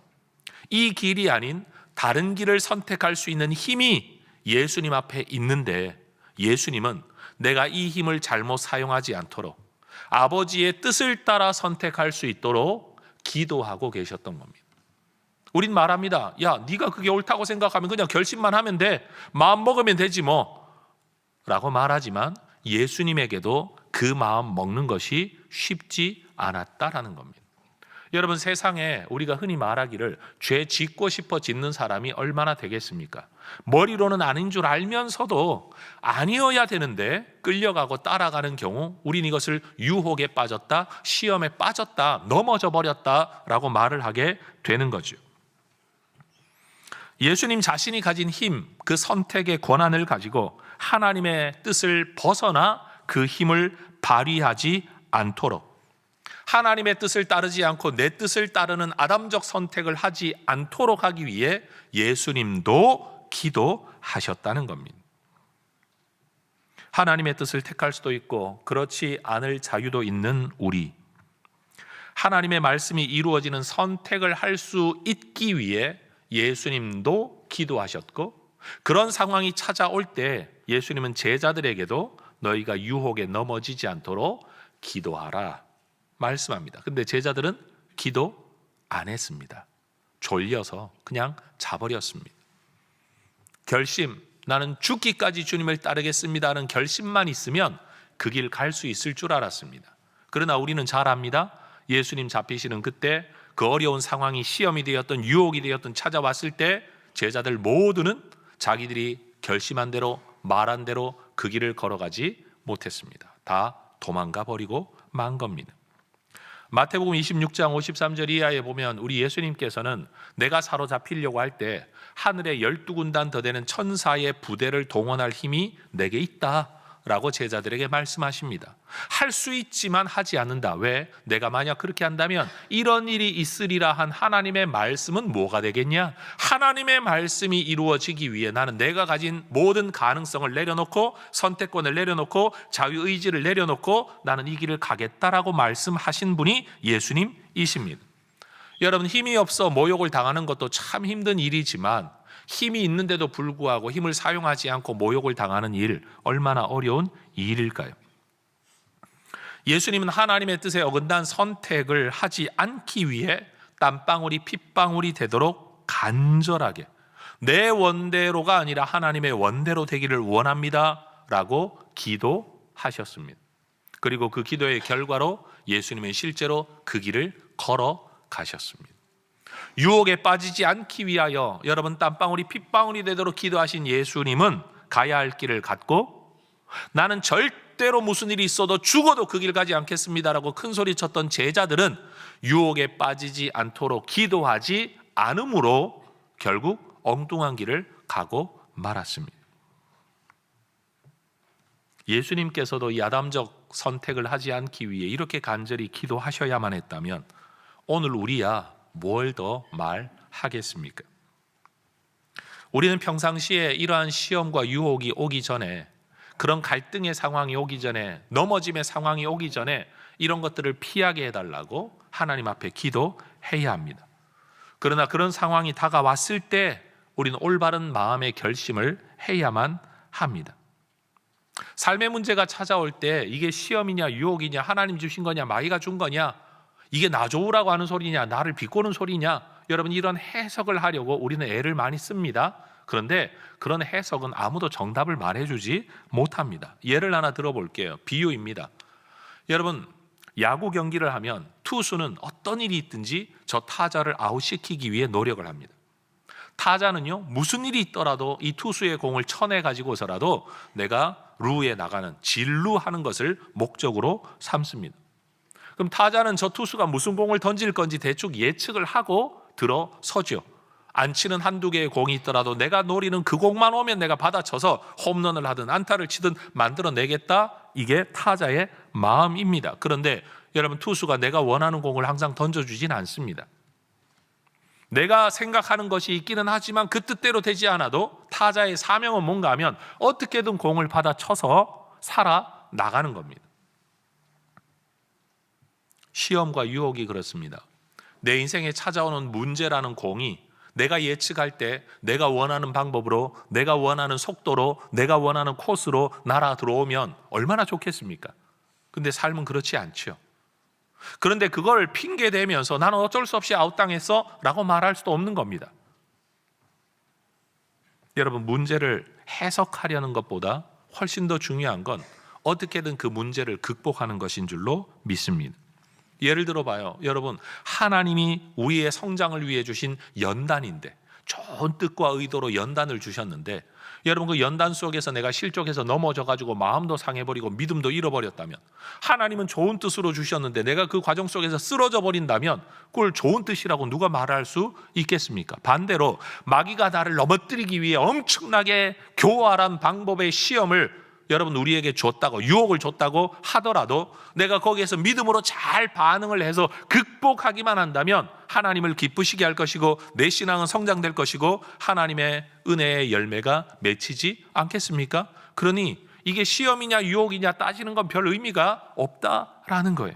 [SPEAKER 5] 이 길이 아닌 다른 길을 선택할 수 있는 힘이 예수님 앞에 있는데, 예수님은 내가 이 힘을 잘못 사용하지 않도록 아버지의 뜻을 따라 선택할 수 있도록 기도하고 계셨던 겁니다. 우린 말합니다. 야, 네가 그게 옳다고 생각하면 그냥 결심만 하면 돼. 마음 먹으면 되지 뭐. 라고 말하지만 예수님에게도 그 마음 먹는 것이 쉽지 않았다라는 겁니다. 여러분, 세상에 우리가 흔히 말하기를 죄 짓고 싶어 짓는 사람이 얼마나 되겠습니까? 머리로는 아닌 줄 알면서도 아니어야 되는데 끌려가고 따라가는 경우 우린 이것을 유혹에 빠졌다, 시험에 빠졌다, 넘어져 버렸다라고 말을 하게 되는 거죠. 예수님 자신이 가진 힘, 그 선택의 권한을 가지고 하나님의 뜻을 벗어나 그 힘을 발휘하지 않도록, 하나님의 뜻을 따르지 않고 내 뜻을 따르는 아담적 선택을 하지 않도록 하기 위해 예수님도 기도하셨다는 겁니다. 하나님의 뜻을 택할 수도 있고 그렇지 않을 자유도 있는 우리, 하나님의 말씀이 이루어지는 선택을 할 수 있기 위해 예수님도 기도하셨고, 그런 상황이 찾아올 때 예수님은 제자들에게도 너희가 유혹에 넘어지지 않도록 기도하라 말씀합니다. 근데 제자들은 기도 안 했습니다. 졸려서 그냥 자버렸습니다. 결심, 나는 죽기까지 주님을 따르겠습니다 하는 결심만 있으면 그 길 갈 수 있을 줄 알았습니다. 그러나 우리는 잘 압니다. 예수님 잡히시는 그때 그 어려운 상황이 시험이 되었던 유혹이 되었던 찾아왔을 때 제자들 모두는 자기들이 결심한 대로 말한 대로 그 길을 걸어가지 못했습니다. 다 도망가 버리고 만 겁니다. 마태복음 26장 53절 이하에 보면 우리 예수님께서는 내가 사로잡히려고 할 때 하늘에 12군단 더 되는 천사의 부대를 동원할 힘이 내게 있다 라고 제자들에게 말씀하십니다. 할 수 있지만 하지 않는다. 왜? 내가 만약 그렇게 한다면 이런 일이 있으리라 한 하나님의 말씀은 뭐가 되겠냐? 하나님의 말씀이 이루어지기 위해 나는 내가 가진 모든 가능성을 내려놓고, 선택권을 내려놓고, 자유의지를 내려놓고 나는 이 길을 가겠다라고 말씀하신 분이 예수님이십니다. 여러분, 힘이 없어 모욕을 당하는 것도 참 힘든 일이지만 힘이 있는데도 불구하고 힘을 사용하지 않고 모욕을 당하는 일, 얼마나 어려운 일일까요? 예수님은 하나님의 뜻에 어긋난 선택을 하지 않기 위해 땀방울이 핏방울이 되도록 간절하게 내 원대로가 아니라 하나님의 원대로 되기를 원합니다 라고 기도하셨습니다. 그리고 그 기도의 결과로 예수님은 실제로 그 길을 걸어가셨습니다. 유혹에 빠지지 않기 위하여 여러분 땀방울이 핏방울이 되도록 기도하신 예수님은 가야 할 길을 갔고, 나는 절대로 무슨 일이 있어도 죽어도 그 길 가지 않겠습니다라고 큰 소리 쳤던 제자들은 유혹에 빠지지 않도록 기도하지 않음으로 결국 엉뚱한 길을 가고 말았습니다. 예수님께서도 이 아담적 선택을 하지 않기 위해 이렇게 간절히 기도하셔야만 했다면 오늘 우리야 뭘 더 말하겠습니까? 우리는 평상시에 이러한 시험과 유혹이 오기 전에, 그런 갈등의 상황이 오기 전에, 넘어짐의 상황이 오기 전에 이런 것들을 피하게 해달라고 하나님 앞에 기도해야 합니다. 그러나 그런 상황이 다가왔을 때 우리는 올바른 마음의 결심을 해야만 합니다. 삶의 문제가 찾아올 때 이게 시험이냐 유혹이냐 하나님 주신 거냐 마귀가 준 거냐 이게 나 좋으라고 하는 소리냐 나를 비꼬는 소리냐 여러분 이런 해석을 하려고 우리는 애를 많이 씁니다. 그런데 그런 해석은 아무도 정답을 말해주지 못합니다. 예를 하나 들어볼게요. 비유입니다. 여러분 야구 경기를 하면 투수는 어떤 일이 있든지 저 타자를 아웃시키기 위해 노력을 합니다. 타자는요 무슨 일이 있더라도 이 투수의 공을 쳐내 가지고서라도 내가 루에 나가는 진루하는 것을 목적으로 삼습니다. 그럼 타자는 저 투수가 무슨 공을 던질 건지 대충 예측을 하고 들어서죠. 안 치는 한두 개의 공이 있더라도 내가 노리는 그 공만 오면 내가 받아쳐서 홈런을 하든 안타를 치든 만들어내겠다. 이게 타자의 마음입니다. 그런데 여러분 투수가 내가 원하는 공을 항상 던져주진 않습니다. 내가 생각하는 것이 있기는 하지만 그 뜻대로 되지 않아도 타자의 사명은 뭔가 하면 어떻게든 공을 받아쳐서 살아나가는 겁니다. 시험과 유혹이 그렇습니다. 내 인생에 찾아오는 문제라는 공이 내가 예측할 때 내가 원하는 방법으로 내가 원하는 속도로 내가 원하는 코스로 날아 들어오면 얼마나 좋겠습니까? 근데 삶은 그렇지 않죠. 그런데 그걸 핑계대면서 나는 어쩔 수 없이 아웃당했어 라고 말할 수도 없는 겁니다. 여러분 문제를 해석하려는 것보다 훨씬 더 중요한 건 어떻게든 그 문제를 극복하는 것인 줄로 믿습니다. 예를 들어봐요. 여러분 하나님이 우리의 성장을 위해 주신 연단인데 좋은 뜻과 의도로 연단을 주셨는데 여러분 그 연단 속에서 내가 실족해서 넘어져가지고 마음도 상해버리고 믿음도 잃어버렸다면 하나님은 좋은 뜻으로 주셨는데 내가 그 과정 속에서 쓰러져 버린다면 그걸 좋은 뜻이라고 누가 말할 수 있겠습니까? 반대로 마귀가 나를 넘어뜨리기 위해 엄청나게 교활한 방법의 시험을 여러분 우리에게 줬다고 유혹을 줬다고 하더라도 내가 거기에서 믿음으로 잘 반응을 해서 극복하기만 한다면 하나님을 기쁘시게 할 것이고 내 신앙은 성장될 것이고 하나님의 은혜의 열매가 맺히지 않겠습니까? 그러니 이게 시험이냐 유혹이냐 따지는 건 별 의미가 없다라는 거예요.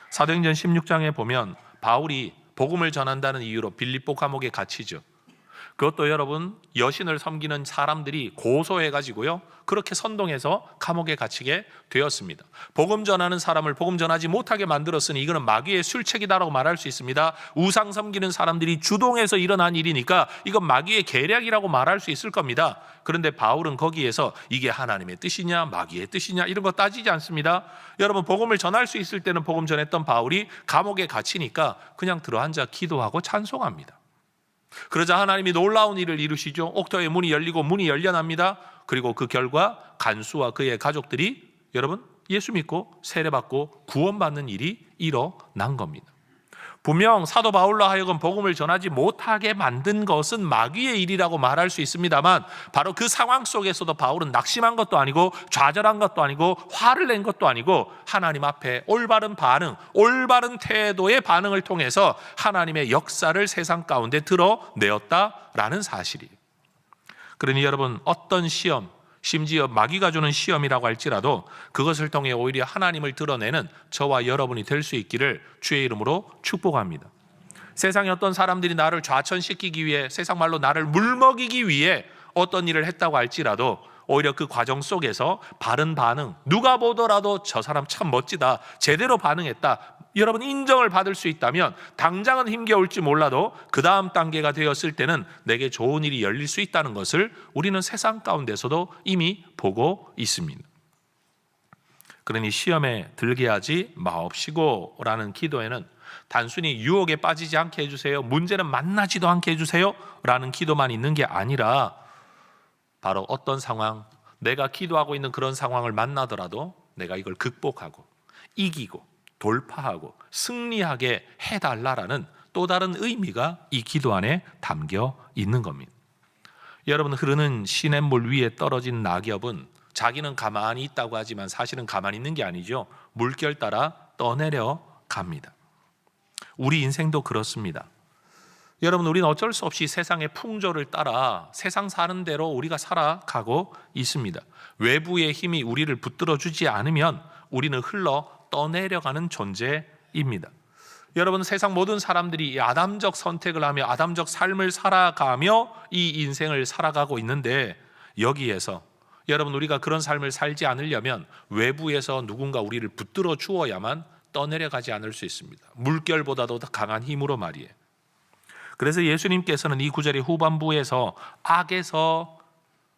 [SPEAKER 5] 사도행전 16장에 보면 바울이 복음을 전한다는 이유로 빌립보 감옥에 갇히죠. 그것도 여러분 여신을 섬기는 사람들이 고소해가지고요 그렇게 선동해서 감옥에 갇히게 되었습니다. 복음 전하는 사람을 복음 전하지 못하게 만들었으니 이거는 마귀의 술책이다라고 말할 수 있습니다. 우상 섬기는 사람들이 주동해서 일어난 일이니까 이건 마귀의 계략이라고 말할 수 있을 겁니다. 그런데 바울은 거기에서 이게 하나님의 뜻이냐 마귀의 뜻이냐 이런 거 따지지 않습니다. 여러분 복음을 전할 수 있을 때는 복음 전했던 바울이 감옥에 갇히니까 그냥 들어앉아 기도하고 찬송합니다. 그러자 하나님이 놀라운 일을 이루시죠. 옥토의 문이 열리고 문이 열려납니다. 그리고 그 결과 간수와 그의 가족들이 여러분 예수 믿고 세례받고 구원받는 일이 일어난 겁니다. 분명 사도 바울로 하여금 복음을 전하지 못하게 만든 것은 마귀의 일이라고 말할 수 있습니다만 바로 그 상황 속에서도 바울은 낙심한 것도 아니고 좌절한 것도 아니고 화를 낸 것도 아니고 하나님 앞에 올바른 반응, 올바른 태도의 반응을 통해서 하나님의 역사를 세상 가운데 드러내었다라는 사실이에요. 그러니 여러분 어떤 시험, 심지어 마귀가 주는 시험이라고 할지라도 그것을 통해 오히려 하나님을 드러내는 저와 여러분이 될 수 있기를 주의 이름으로 축복합니다. 세상에 어떤 사람들이 나를 좌천시키기 위해 세상 말로 나를 물먹이기 위해 어떤 일을 했다고 할지라도 오히려 그 과정 속에서 바른 반응, 누가 보더라도 저 사람 참 멋지다, 제대로 반응했다, 여러분 인정을 받을 수 있다면 당장은 힘겨울지 몰라도 그 다음 단계가 되었을 때는 내게 좋은 일이 열릴 수 있다는 것을 우리는 세상 가운데서도 이미 보고 있습니다. 그러니 시험에 들게 하지 마옵시고 라는 기도에는 단순히 유혹에 빠지지 않게 해주세요, 문제는 만나지도 않게 해주세요 라는 기도만 있는 게 아니라 바로 어떤 상황, 내가 기도하고 있는 그런 상황을 만나더라도 내가 이걸 극복하고 이기고 돌파하고 승리하게 해달라라는 또 다른 의미가 이 기도 안에 담겨 있는 겁니다. 여러분 흐르는 시냇물 위에 떨어진 낙엽은 자기는 가만히 있다고 하지만 사실은 가만히 있는 게 아니죠. 물결 따라 떠내려 갑니다. 우리 인생도 그렇습니다. 여러분, 우리는 어쩔 수 없이 세상의 풍조를 따라 세상 사는 대로 우리가 살아가고 있습니다. 외부의 힘이 우리를 붙들어 주지 않으면 우리는 흘러 떠내려가는 존재입니다. 여러분, 세상 모든 사람들이 이 아담적 선택을 하며 아담적 삶을 살아가며 이 인생을 살아가고 있는데, 여기에서 여러분, 우리가 그런 삶을 살지 않으려면 외부에서 누군가 우리를 붙들어 주어야만 떠내려가지 않을 수 있습니다. 물결보다도 더 강한 힘으로 말이에요. 그래서 예수님께서는 이 구절의 후반부에서 악에서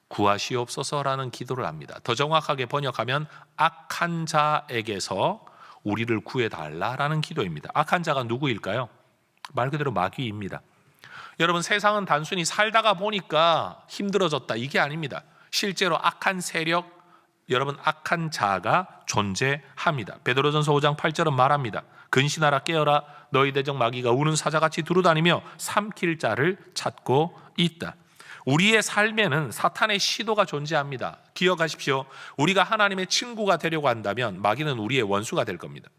[SPEAKER 5] 구하시옵소서라는 기도를 합니다. 더 정확하게 번역하면 악한 자에게서 우리를 구해달라라는 기도입니다. 악한 자가 누구일까요? 말 그대로 마귀입니다. 여러분, 세상은 단순히 살다가 보니까 힘들어졌다, 이게 아닙니다. 실제로 악한 세력, 여러분, 악한 자가 존재합니다. 베드로전서 5장 8절은 말합니다. 근신하라, 깨어라, 너희 대적 마귀가 우는 사자같이 두루다니며 삼킬 자를 찾고 있다. 우리의 삶에는 사탄의 시도가 존재합니다. 기억하십시오. 우리가 하나님의 친구가 되려고 한다면 마귀는 우리의 원수가 될 겁니다.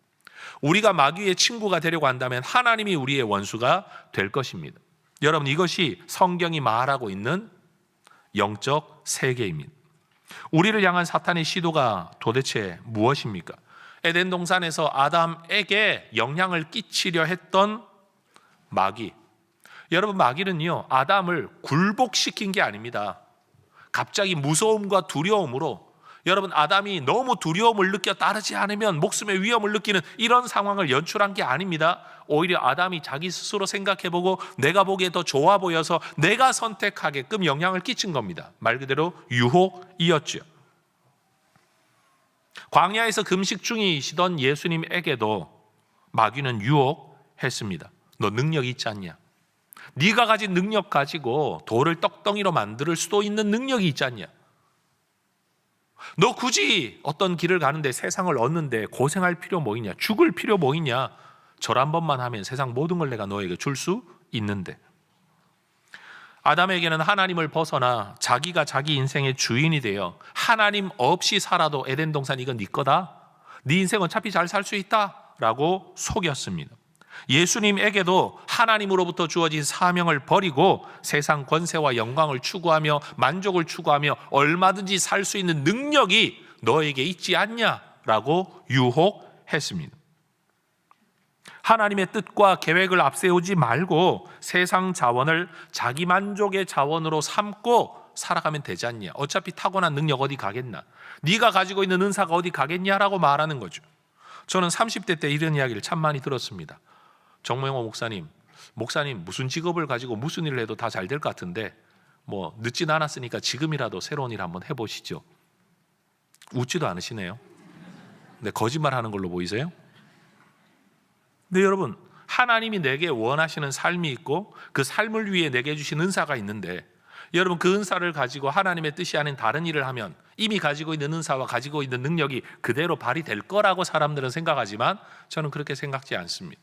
[SPEAKER 5] 우리가 마귀의 친구가 되려고 한다면 하나님이 우리의 원수가 될 것입니다. 여러분, 이것이 성경이 말하고 있는 영적 세계입니다. 우리를 향한 사탄의 시도가 도대체 무엇입니까? 에덴 동산에서 아담에게 영향을 끼치려 했던 마귀. 여러분, 마귀는요, 아담을 굴복시킨 게 아닙니다. 갑자기 무서움과 두려움으로, 여러분, 아담이 너무 두려움을 느껴 따르지 않으면 목숨의 위험을 느끼는 이런 상황을 연출한 게 아닙니다. 오히려 아담이 자기 스스로 생각해보고 내가 보기에 더 좋아 보여서 내가 선택하게끔 영향을 끼친 겁니다. 말 그대로 유혹이었죠. 광야에서 금식 중이시던 예수님에게도 마귀는 유혹했습니다. 너 능력 있지 않냐? 네가 가진 능력 가지고 돌을 떡덩이로 만들 수도 있는 능력이 있지 않냐? 너 굳이 어떤 길을 가는데, 세상을 얻는데 고생할 필요 뭐 있냐? 죽을 필요 뭐 있냐? 절 한 번만 하면 세상 모든 걸 내가 너에게 줄 수 있는데. 아담에게는 하나님을 벗어나 자기가 자기 인생의 주인이 되어 하나님 없이 살아도 에덴 동산 이건 네 거다, 네 인생 어차피 잘 살 수 있다 라고 속였습니다. 예수님에게도 하나님으로부터 주어진 사명을 버리고 세상 권세와 영광을 추구하며 만족을 추구하며 얼마든지 살 수 있는 능력이 너에게 있지 않냐라고 유혹했습니다. 하나님의 뜻과 계획을 앞세우지 말고 세상 자원을 자기 만족의 자원으로 삼고 살아가면 되지 않냐? 어차피 타고난 능력 어디 가겠나? 네가 가지고 있는 은사가 어디 가겠냐라고 말하는 거죠. 저는 30대 때 이런 이야기를 참 많이 들었습니다. 정모영호 목사님 무슨 직업을 가지고 무슨 일을 해도 다 잘 될 것 같은데 뭐 늦진 않았으니까 지금이라도 새로운 일 한번 해보시죠. 웃지도 않으시네요. 근데 거짓말하는 걸로 보이세요? 근데 여러분, 하나님이 내게 원하시는 삶이 있고 그 삶을 위해 내게 주신 은사가 있는데, 여러분, 그 은사를 가지고 하나님의 뜻이 아닌 다른 일을 하면 이미 가지고 있는 은사와 가지고 있는 능력이 그대로 발휘될 거라고 사람들은 생각하지만 저는 그렇게 생각지 않습니다.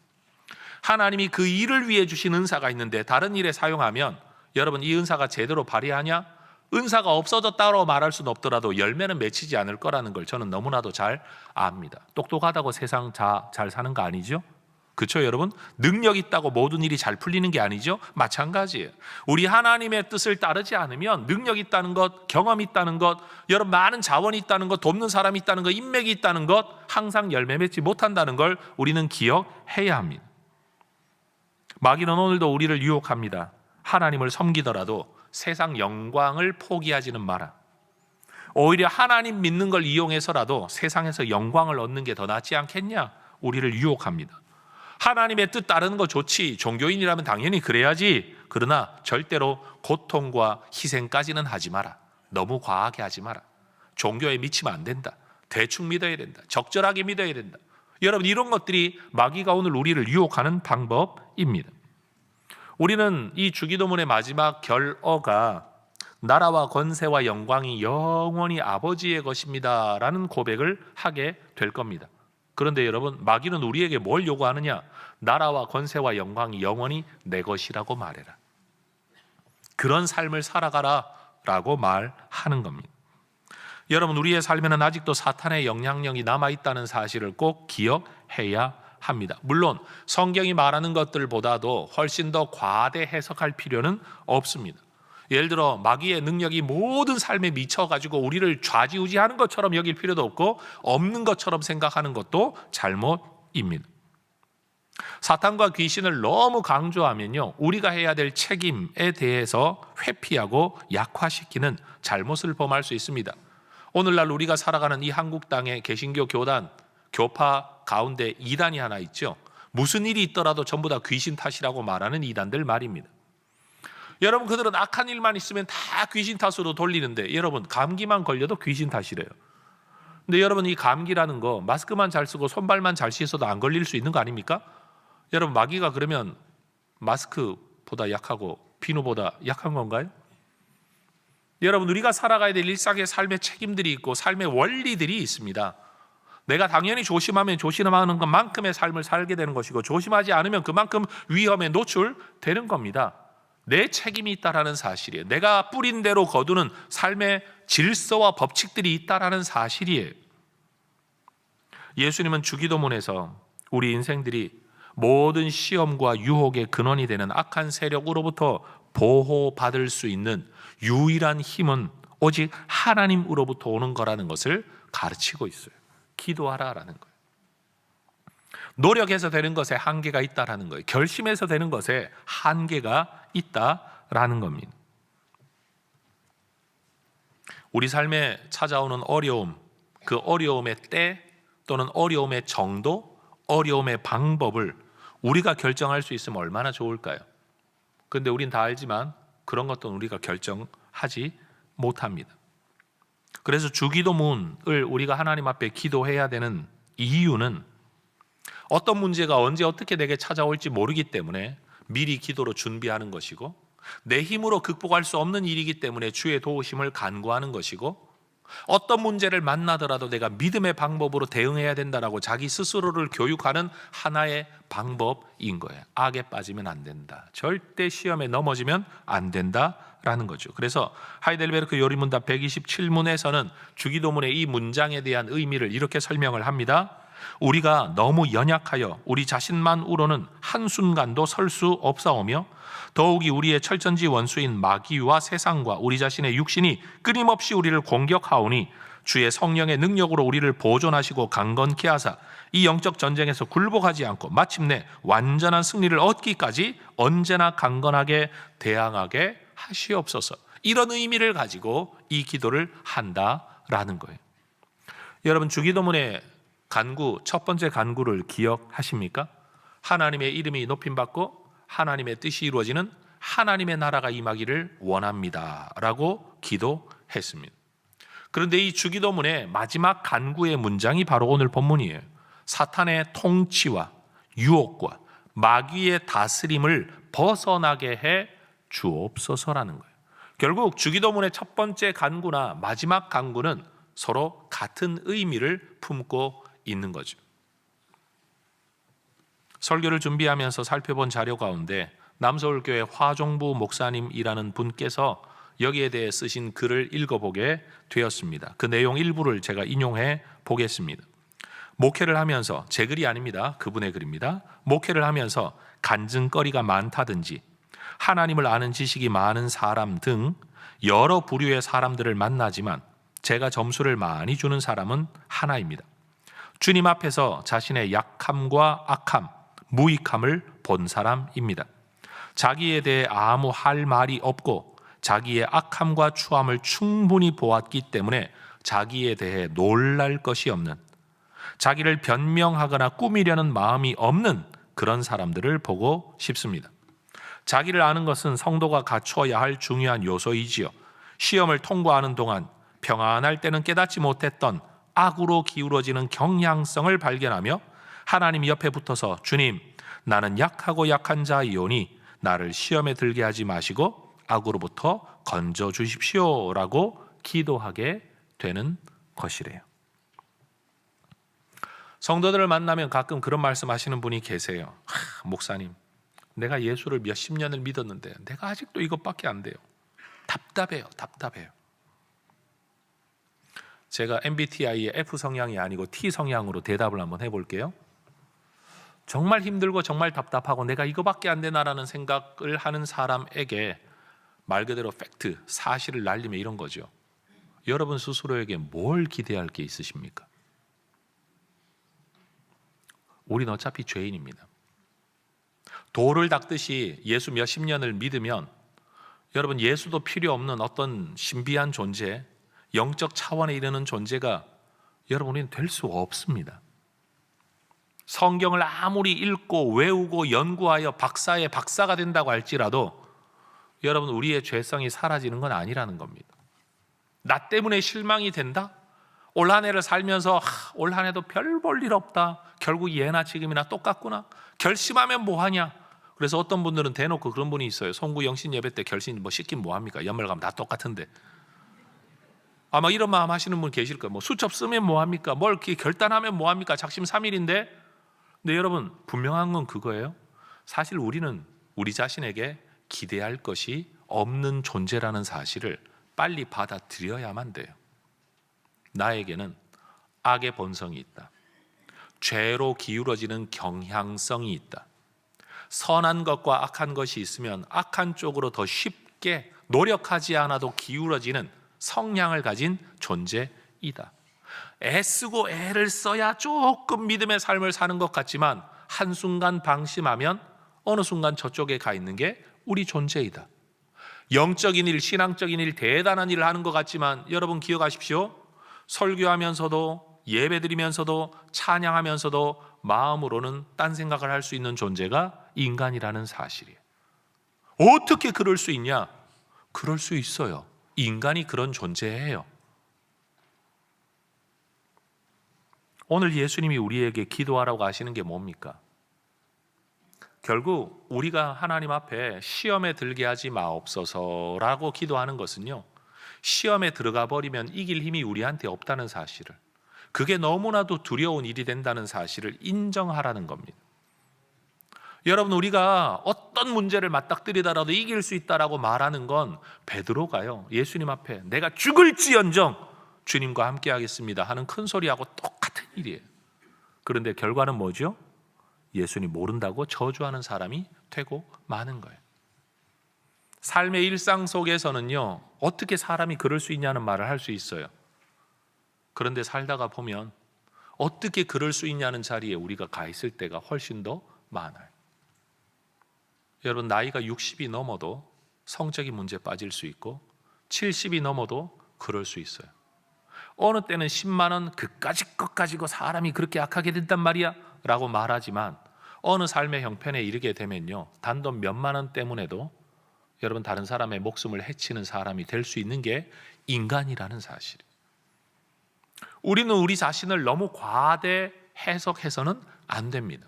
[SPEAKER 5] 하나님이 그 일을 위해 주신 은사가 있는데 다른 일에 사용하면, 여러분, 이 은사가 제대로 발휘하냐? 은사가 없어졌다고 말할 수는 없더라도 열매는 맺히지 않을 거라는 걸 저는 너무나도 잘 압니다. 똑똑하다고 세상 잘 사는 거 아니죠? 그렇죠, 여러분? 능력 있다고 모든 일이 잘 풀리는 게 아니죠? 마찬가지예요. 우리 하나님의 뜻을 따르지 않으면 능력 있다는 것, 경험 있다는 것, 여러분, 많은 자원이 있다는 것, 돕는 사람이 있다는 것, 인맥이 있다는 것, 항상 열매 맺지 못한다는 걸 우리는 기억해야 합니다. 마귀는 오늘도 우리를 유혹합니다. 하나님을 섬기더라도 세상 영광을 포기하지는 마라. 오히려 하나님 믿는 걸 이용해서라도 세상에서 영광을 얻는 게 더 낫지 않겠냐? 우리를 유혹합니다. 하나님의 뜻 따르는 거 좋지, 종교인이라면 당연히 그래야지. 그러나 절대로 고통과 희생까지는 하지 마라. 너무 과하게 하지 마라. 종교에 미치면 안 된다. 대충 믿어야 된다. 적절하게 믿어야 된다. 여러분, 이런 것들이 마귀가 오늘 우리를 유혹하는 방법입니다. 우리는 이 주기도문의 마지막 결어가 나라와 권세와 영광이 영원히 아버지의 것입니다 라는 고백을 하게 될 겁니다. 그런데 여러분, 마귀는 우리에게 뭘 요구하느냐? 나라와 권세와 영광이 영원히 내 것이라고 말해라. 그런 삶을 살아가라 라고 말하는 겁니다. 여러분, 우리의 삶에는 아직도 사탄의 영향력이 남아있다는 사실을 꼭 기억해야 합니다. 물론 성경이 말하는 것들보다도 훨씬 더 과대 해석할 필요는 없습니다. 예를 들어 마귀의 능력이 모든 삶에 미쳐가지고 우리를 좌지우지하는 것처럼 여길 필요도 없고 없는 것처럼 생각하는 것도 잘못입니다. 사탄과 귀신을 너무 강조하면요, 우리가 해야 될 책임에 대해서 회피하고 약화시키는 잘못을 범할 수 있습니다. 오늘날 우리가 살아가는 이 한국 땅의 개신교 교단, 교파 가운데 이단이 하나 있죠. 무슨 일이 있더라도 전부 다 귀신 탓이라고 말하는 이단들 말입니다. 여러분, 그들은 악한 일만 있으면 다 귀신 탓으로 돌리는데, 여러분 감기만 걸려도 귀신 탓이래요. 근데 여러분, 이 감기라는 거 마스크만 잘 쓰고 손발만 잘 씻어도 안 걸릴 수 있는 거 아닙니까? 여러분, 마귀가 그러면 마스크보다 약하고 비누보다 약한 건가요? 여러분, 우리가 살아가야 될 일상의 삶의 책임들이 있고 삶의 원리들이 있습니다. 내가 당연히 조심하면 조심하는 것만큼의 삶을 살게 되는 것이고, 조심하지 않으면 그만큼 위험에 노출되는 겁니다. 내 책임이 있다라는 사실이에요. 내가 뿌린 대로 거두는 삶의 질서와 법칙들이 있다라는 사실이에요. 예수님은 주기도문에서 우리 인생들이 모든 시험과 유혹의 근원이 되는 악한 세력으로부터 보호받을 수 있는 유일한 힘은 오직 하나님으로부터 오는 거라는 것을 가르치고 있어요. 기도하라라는 거예요. 노력해서 되는 것에 한계가 있다라는 거예요. 결심해서 되는 것에 한계가 있다라는 겁니다. 우리 삶에 찾아오는 어려움, 그 어려움의 때 또는 어려움의 정도, 어려움의 방법을 우리가 결정할 수 있으면 얼마나 좋을까요? 그런데 우린 다 알지만 그런 것도 우리가 결정하지 못합니다. 그래서 주기도문을 우리가 하나님 앞에 기도해야 되는 이유는 어떤 문제가 언제 어떻게 내게 찾아올지 모르기 때문에 미리 기도로 준비하는 것이고, 내 힘으로 극복할 수 없는 일이기 때문에 주의 도우심을 간구하는 것이고, 어떤 문제를 만나더라도 내가 믿음의 방법으로 대응해야 된다라고 자기 스스로를 교육하는 하나의 방법인 거예요. 악에 빠지면 안 된다. 절대 시험에 넘어지면 안 된다라는 거죠. 그래서 하이델베르크 요리문답 127문에서는 주기도문의 이 문장에 대한 의미를 이렇게 설명을 합니다. 우리가 너무 연약하여 우리 자신만으로는 한순간도 설 수 없사오며, 더욱이 우리의 철전지 원수인 마귀와 세상과 우리 자신의 육신이 끊임없이 우리를 공격하오니 주의 성령의 능력으로 우리를 보존하시고 강건케 하사 이 영적 전쟁에서 굴복하지 않고 마침내 완전한 승리를 얻기까지 언제나 강건하게 대항하게 하시옵소서. 이런 의미를 가지고 이 기도를 한다라는 거예요. 여러분, 주기도문의 간구, 첫 번째 간구를 기억하십니까? 하나님의 이름이 높임받고 하나님의 뜻이 이루어지는 하나님의 나라가 임하기를 원합니다 라고 기도했습니다. 그런데 이 주기도문의 마지막 간구의 문장이 바로 오늘 본문이에요. 사탄의 통치와 유혹과 마귀의 다스림을 벗어나게 해 주옵소서라는 거예요. 결국 주기도문의 첫 번째 간구나 마지막 간구는 서로 같은 의미를 품고 있는 거죠. 설교를 준비하면서 살펴본 자료 가운데 남서울교회 화종부 목사님이라는 분께서 여기에 대해 쓰신 글을 읽어보게 되었습니다. 그 내용 일부를 제가 인용해 보겠습니다. 목회를 하면서, 제 글이 아닙니다. 그분의 글입니다. 목회를 하면서 간증거리가 많다든지 하나님을 아는 지식이 많은 사람 등 여러 부류의 사람들을 만나지만 제가 점수를 많이 주는 사람은 하나입니다. 주님 앞에서 자신의 약함과 악함, 무익함을 본 사람입니다. 자기에 대해 아무 할 말이 없고 자기의 악함과 추함을 충분히 보았기 때문에 자기에 대해 놀랄 것이 없는, 자기를 변명하거나 꾸미려는 마음이 없는 그런 사람들을 보고 싶습니다. 자기를 아는 것은 성도가 갖추어야 할 중요한 요소이지요. 시험을 통과하는 동안 평안할 때는 깨닫지 못했던 악으로 기울어지는 경향성을 발견하며 하나님 옆에 붙어서 주님, 나는 약하고 약한 자이오니 나를 시험에 들게 하지 마시고 악으로부터 건져 주십시오 라고 기도하게 되는 것이래요. 성도들을 만나면 가끔 그런 말씀하시는 분이 계세요. 목사님, 내가 예수를 몇십 년을 믿었는데 내가 아직도 이것밖에 안 돼요. 답답해요. 제가 MBTI의 F 성향이 아니고 T 성향으로 대답을 한번 해볼게요. 정말 힘들고 정말 답답하고 내가 이거밖에 안 되나라는 생각을 하는 사람에게 말 그대로 팩트, 사실을 날리면 이런 거죠. 여러분 스스로에게 뭘 기대할 게 있으십니까? 우리는 어차피 죄인입니다. 돌을 닦듯이 예수 몇십 년을 믿으면 여러분 예수도 필요 없는 어떤 신비한 존재, 영적 차원에 이르는 존재가 여러분 우리는 될 수 없습니다. 성경을 아무리 읽고 외우고 연구하여 박사의 박사가 된다고 할지라도 여러분 우리의 죄성이 사라지는 건 아니라는 겁니다. 나 때문에 실망이 된다? 올 한 해를 살면서 올 한 해도 별 볼 일 없다. 결국 예나 지금이나 똑같구나. 결심하면 뭐하냐? 그래서 어떤 분들은 대놓고 그런 분이 있어요. 송구 영신 예배 때 결심 뭐 시키면 뭐합니까? 연말 가면 다 똑같은데. 아마 이런 마음 하시는 분 계실 거예요. 뭐 수첩 쓰면 뭐합니까? 뭘 이렇게 결단하면 뭐합니까? 작심 삼일인데. 근데 여러분 분명한 건 그거예요. 사실 우리는 우리 자신에게 기대할 것이 없는 존재라는 사실을 빨리 받아들여야만 돼요. 나에게는 악의 본성이 있다. 죄로 기울어지는 경향성이 있다. 선한 것과 악한 것이 있으면 악한 쪽으로 더 쉽게 노력하지 않아도 기울어지는 성향을 가진 존재이다. 애쓰고 애를 써야 조금 믿음의 삶을 사는 것 같지만 한순간 방심하면 어느 순간 저쪽에 가 있는 게 우리 존재이다. 영적인 일, 신앙적인 일, 대단한 일을 하는 것 같지만 여러분 기억하십시오. 설교하면서도 예배드리면서도 찬양하면서도 마음으로는 딴 생각을 할 수 있는 존재가 인간이라는 사실이에요. 어떻게 그럴 수 있냐? 그럴 수 있어요. 인간이 그런 존재예요. 오늘 예수님이 우리에게 기도하라고 하시는 게 뭡니까? 결국 우리가 하나님 앞에 시험에 들게 하지 마옵소서라고 기도하는 것은요, 시험에 들어가 버리면 이길 힘이 우리한테 없다는 사실을, 그게 너무나도 두려운 일이 된다는 사실을 인정하라는 겁니다. 여러분 우리가 어떤 문제를 맞닥뜨리더라도 이길 수 있다라고 말하는 건 베드로가요 예수님 앞에 내가 죽을지언정 주님과 함께 하겠습니다 하는 큰 소리하고 똑같은 일이에요. 그런데 결과는 뭐죠? 예수님 모른다고 저주하는 사람이 되고 마는 거예요. 삶의 일상 속에서는요 어떻게 사람이 그럴 수 있냐는 말을 할 수 있어요. 그런데 살다가 보면 어떻게 그럴 수 있냐는 자리에 우리가 가 있을 때가 훨씬 더 많아요. 여러분 나이가 60이 넘어도 성적인 문제에 빠질 수 있고 70이 넘어도 그럴 수 있어요. 어느 때는 10만 원 그까짓 것 가지고 사람이 그렇게 악하게 된단 말이야 라고 말하지만 어느 삶의 형편에 이르게 되면요 단돈 몇만 원 때문에도 여러분 다른 사람의 목숨을 해치는 사람이 될 수 있는 게 인간이라는 사실이에요. 우리는 우리 자신을 너무 과대 해석해서는 안 됩니다.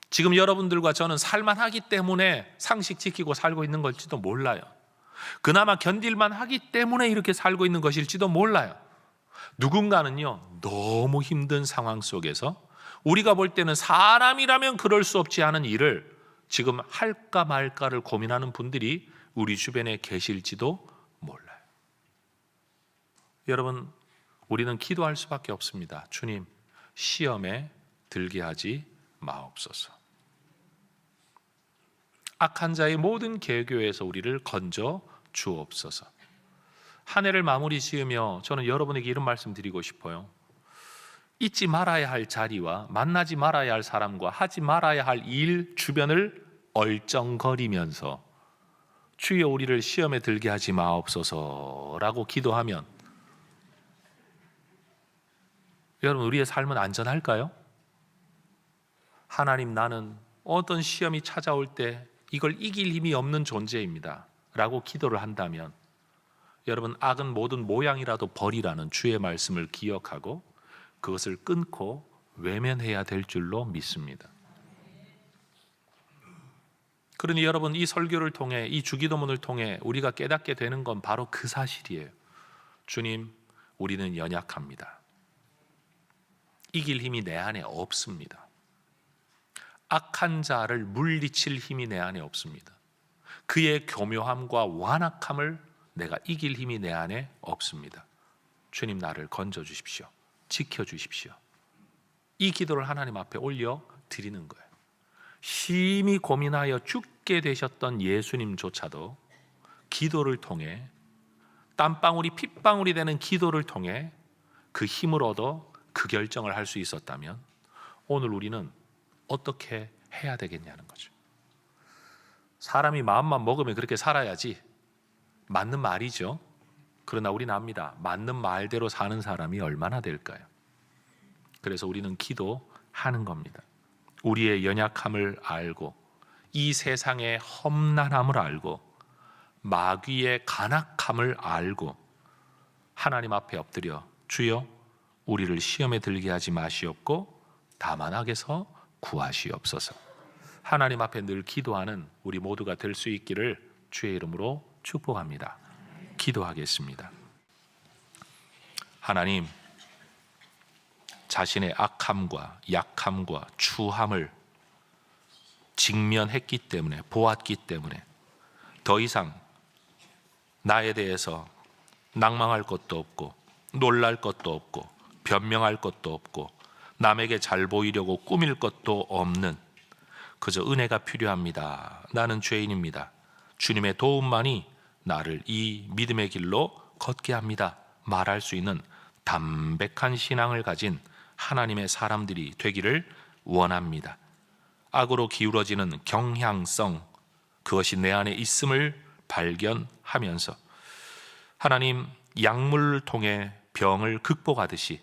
[SPEAKER 5] 지금 여러분들과 저는 살만하기 때문에 상식 지키고 살고 있는 걸지도 몰라요. 그나마 견딜만 하기 때문에 이렇게 살고 있는 것일지도 몰라요. 누군가는요 너무 힘든 상황 속에서 우리가 볼 때는 사람이라면 그럴 수 없지 않은 일을 지금 할까 말까를 고민하는 분들이 우리 주변에 계실지도 몰라요. 여러분 우리는 기도할 수밖에 없습니다. 주님 시험에 들게 하지 마옵소서. 악한 자의 모든 계교에서 우리를 건져 주옵소서. 한 해를 마무리 지으며 저는 여러분에게 이런 말씀 드리고 싶어요. 잊지 말아야 할 자리와 만나지 말아야 할 사람과 하지 말아야 할 일 주변을 얼쩡거리면서 주여 우리를 시험에 들게 하지 마옵소서라고 기도하면 여러분 우리의 삶은 안전할까요? 하나님 나는 어떤 시험이 찾아올 때 이걸 이길 힘이 없는 존재입니다 라고 기도를 한다면 여러분 악은 모든 모양이라도 버리라는 주의 말씀을 기억하고 그것을 끊고 외면해야 될 줄로 믿습니다. 그러니 여러분 이 설교를 통해 이 주기도문을 통해 우리가 깨닫게 되는 건 바로 그 사실이에요. 주님 우리는 연약합니다. 이길 힘이 내 안에 없습니다. 악한 자를 물리칠 힘이 내 안에 없습니다. 그의 교묘함과 완악함을 내가 이길 힘이 내 안에 없습니다. 주님 나를 건져 주십시오. 지켜 주십시오. 이 기도를 하나님 앞에 올려 드리는 거예요. 심히 고민하여 죽게 되셨던 예수님조차도 기도를 통해, 땀방울이 핏방울이 되는 기도를 통해 그 힘을 얻어 그 결정을 할 수 있었다면 오늘 우리는 어떻게 해야 되겠냐는 거죠. 사람이 마음만 먹으면 그렇게 살아야지, 맞는 말이죠. 그러나 우리는 압니다. 맞는 말대로 사는 사람이 얼마나 될까요? 그래서 우리는 기도하는 겁니다. 우리의 연약함을 알고, 이 세상의 험난함을 알고, 마귀의 간악함을 알고 하나님 앞에 엎드려 주여 우리를 시험에 들게 하지 마시옵고 다만 악에서 구하시옵소서. 하나님 앞에 늘 기도하는 우리 모두가 될 수 있기를 주의 이름으로 축복합니다. 기도하겠습니다. 하나님, 자신의 악함과 약함과 추함을 직면했기 때문에, 보았기 때문에 더 이상 나에 대해서 낭망할 것도 없고 놀랄 것도 없고 변명할 것도 없고 남에게 잘 보이려고 꾸밀 것도 없는, 그저 은혜가 필요합니다. 나는 죄인입니다. 주님의 도움만이 나를 이 믿음의 길로 걷게 합니다. 말할 수 있는 담백한 신앙을 가진 하나님의 사람들이 되기를 원합니다. 악으로 기울어지는 경향성, 그것이 내 안에 있음을 발견하면서 하나님, 약물을 통해 병을 극복하듯이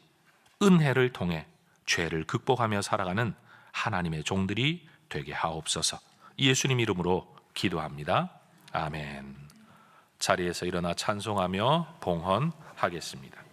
[SPEAKER 5] 은혜를 통해 죄를 극복하며 살아가는 하나님의 종들이 되게 하옵소서. 예수님 이름으로 기도합니다. 아멘. 자리에서 일어나 찬송하며 봉헌하겠습니다.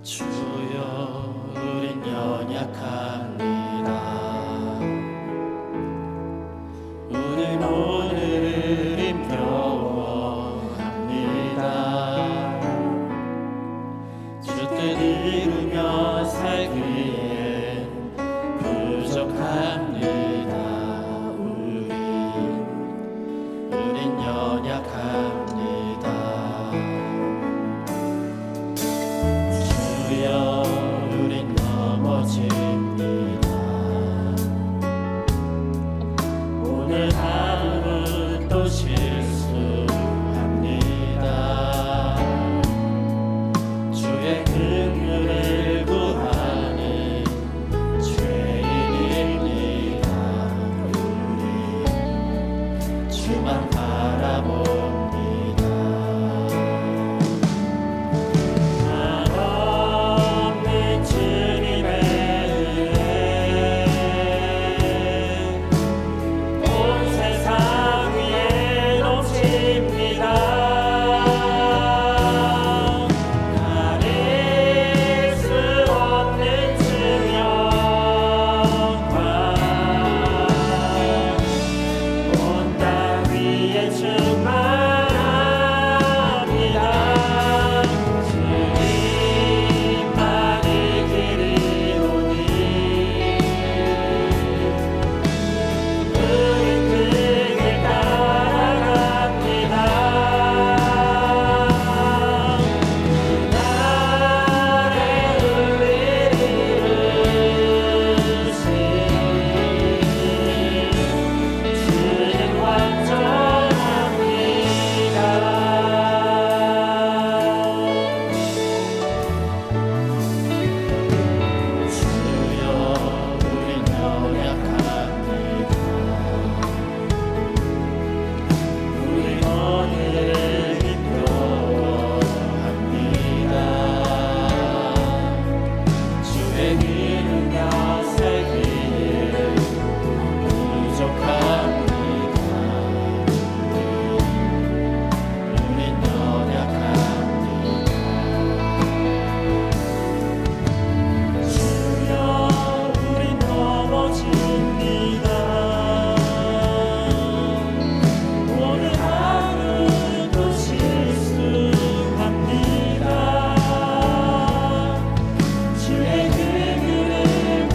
[SPEAKER 3] 주여 우린 연약합니다. 우린 오늘 힘겨워합니다. 주 뜻 이루며 살기엔 부족합니다. 우린 연약합니다. 주여 우린 넘어집니다. 오늘 하루 또 실수합니다. 주의 긍휼을 구하는 죄인입니다. 우리 주만 바라봅니다. 한없는 주님의 은혜 온 세상 위에 넘칩니다. 가릴 수 없는 증명과 온 땅 위에 충만합니다. 주님만이 길이오니 우린 그 길 따라갑니다. 그날에 우리를 이루신 주님 완전합니다. 주여 우린 연약합니다. 우리 오늘 힘겨워합니다. 주의 기름과 살기에 부족합니다. 우린 연약합니다. 주여 우린 넘어집니다. 오늘 하루도 실수합니다. 주의 긍휼을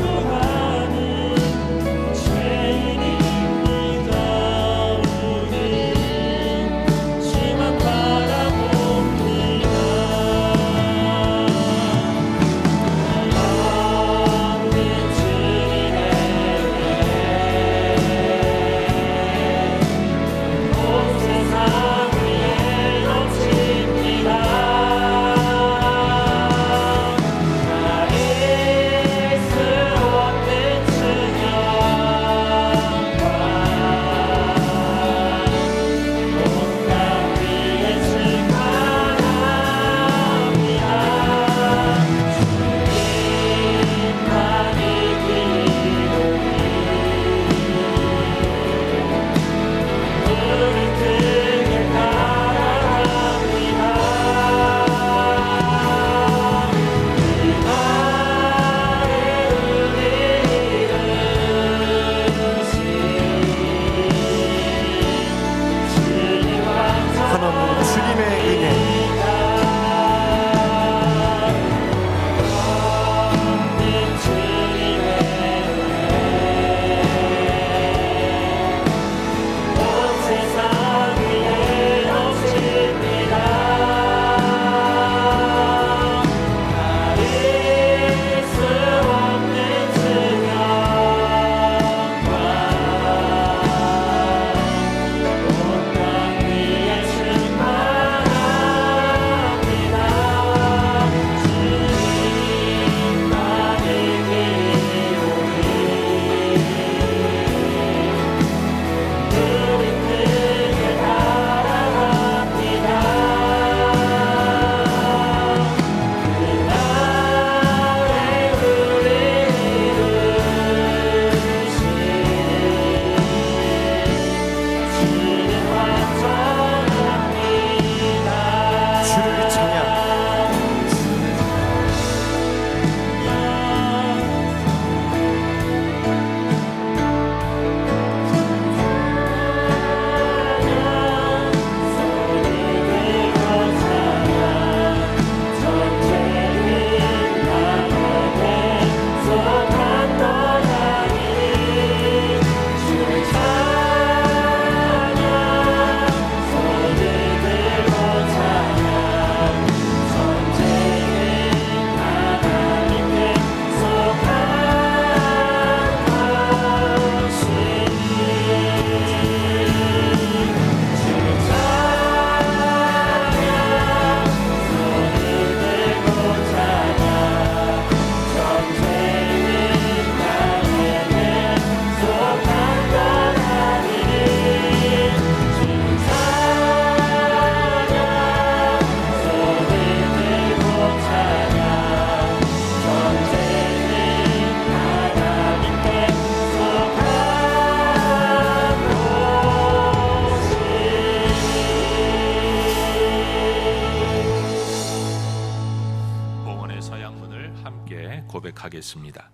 [SPEAKER 5] 함께 고백하겠습니다.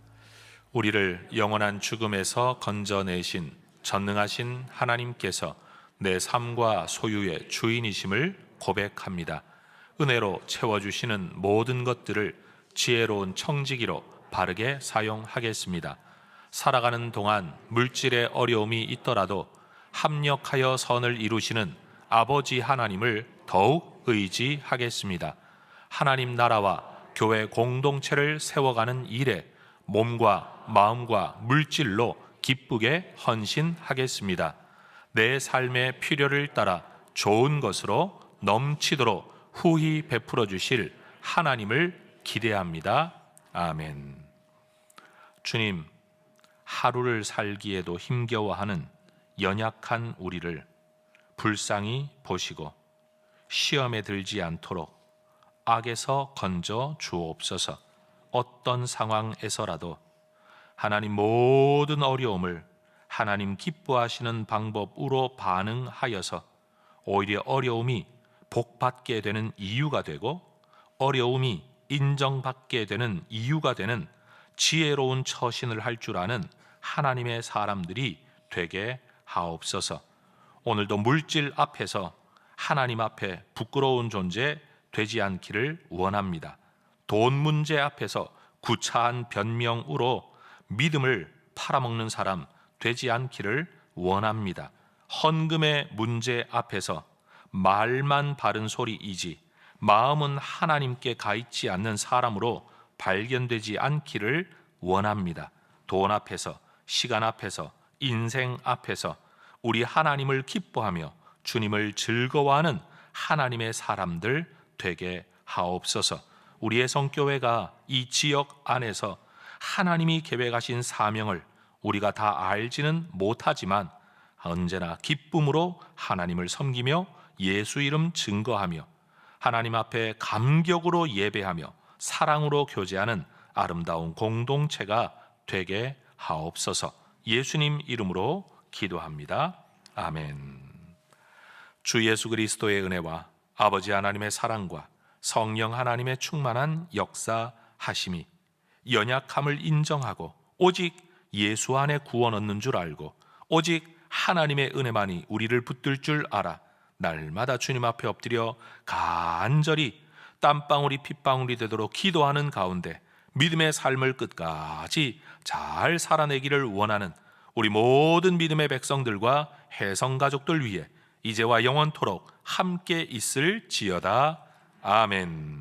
[SPEAKER 5] 우리를 영원한 죽음에서 건져내신 전능하신 하나님께서 내 삶과 소유의 주인이심을 고백합니다. 은혜로 채워주시는 모든 것들을 지혜로운 청지기로 바르게 사용하겠습니다. 살아가는 동안 물질의 어려움이 있더라도 합력하여 선을 이루시는 아버지 하나님을 더욱 의지하겠습니다. 하나님 나라와 교회 공동체를 세워가는 일에 몸과 마음과 물질로 기쁘게 헌신하겠습니다. 내 삶의 필요를 따라 좋은 것으로 넘치도록 후히 베풀어 주실 하나님을 기대합니다. 아멘. 주님, 하루를 살기에도 힘겨워하는 연약한 우리를 불쌍히 보시고 시험에 들지 않도록 악에서 건져 주옵소서. 어떤 상황에서라도 하나님 모든 어려움을 하나님 기뻐하시는 방법으로 반응하여서 오히려 어려움이 복받게 되는 이유가 되고 어려움이 인정받게 되는 이유가 되는 지혜로운 처신을 할 줄 아는 하나님의 사람들이 되게 하옵소서. 오늘도 물질 앞에서 하나님 앞에 부끄러운 존재 되지 않기를 원합니다. 돈 문제 앞에서 구차한 변명으로 믿음을 팔아먹는 사람 되지 않기를 원합니다. 헌금의 문제 앞에서 말만 바른 소리이지 마음은 하나님께 가 있지 않는 사람으로 발견되지 않기를 원합니다. 돈 앞에서, 시간 앞에서, 인생 앞에서 우리 하나님을 기뻐하며 주님을 즐거워하는 하나님의 사람들 되게 하옵소서. 우리의 성교회가 이 지역 안에서 하나님이 계획하신 사명을 우리가 다 알지는 못하지만 언제나 기쁨으로 하나님을 섬기며 예수 이름 증거하며 하나님 앞에 감격으로 예배하며 사랑으로 교제하는 아름다운 공동체가 되게 하옵소서. 예수님 이름으로 기도합니다. 아멘. 주 예수 그리스도의 은혜와 아버지 하나님의 사랑과 성령 하나님의 충만한 역사하심이 연약함을 인정하고 오직 예수 안에 구원 얻는 줄 알고 오직 하나님의 은혜만이 우리를 붙들 줄 알아 날마다 주님 앞에 엎드려 간절히 땀방울이 핏방울이 되도록 기도하는 가운데 믿음의 삶을 끝까지 잘 살아내기를 원하는 우리 모든 믿음의 백성들과 해성가족들 위해 이제와 영원토록 함께 있을지어다. 아멘.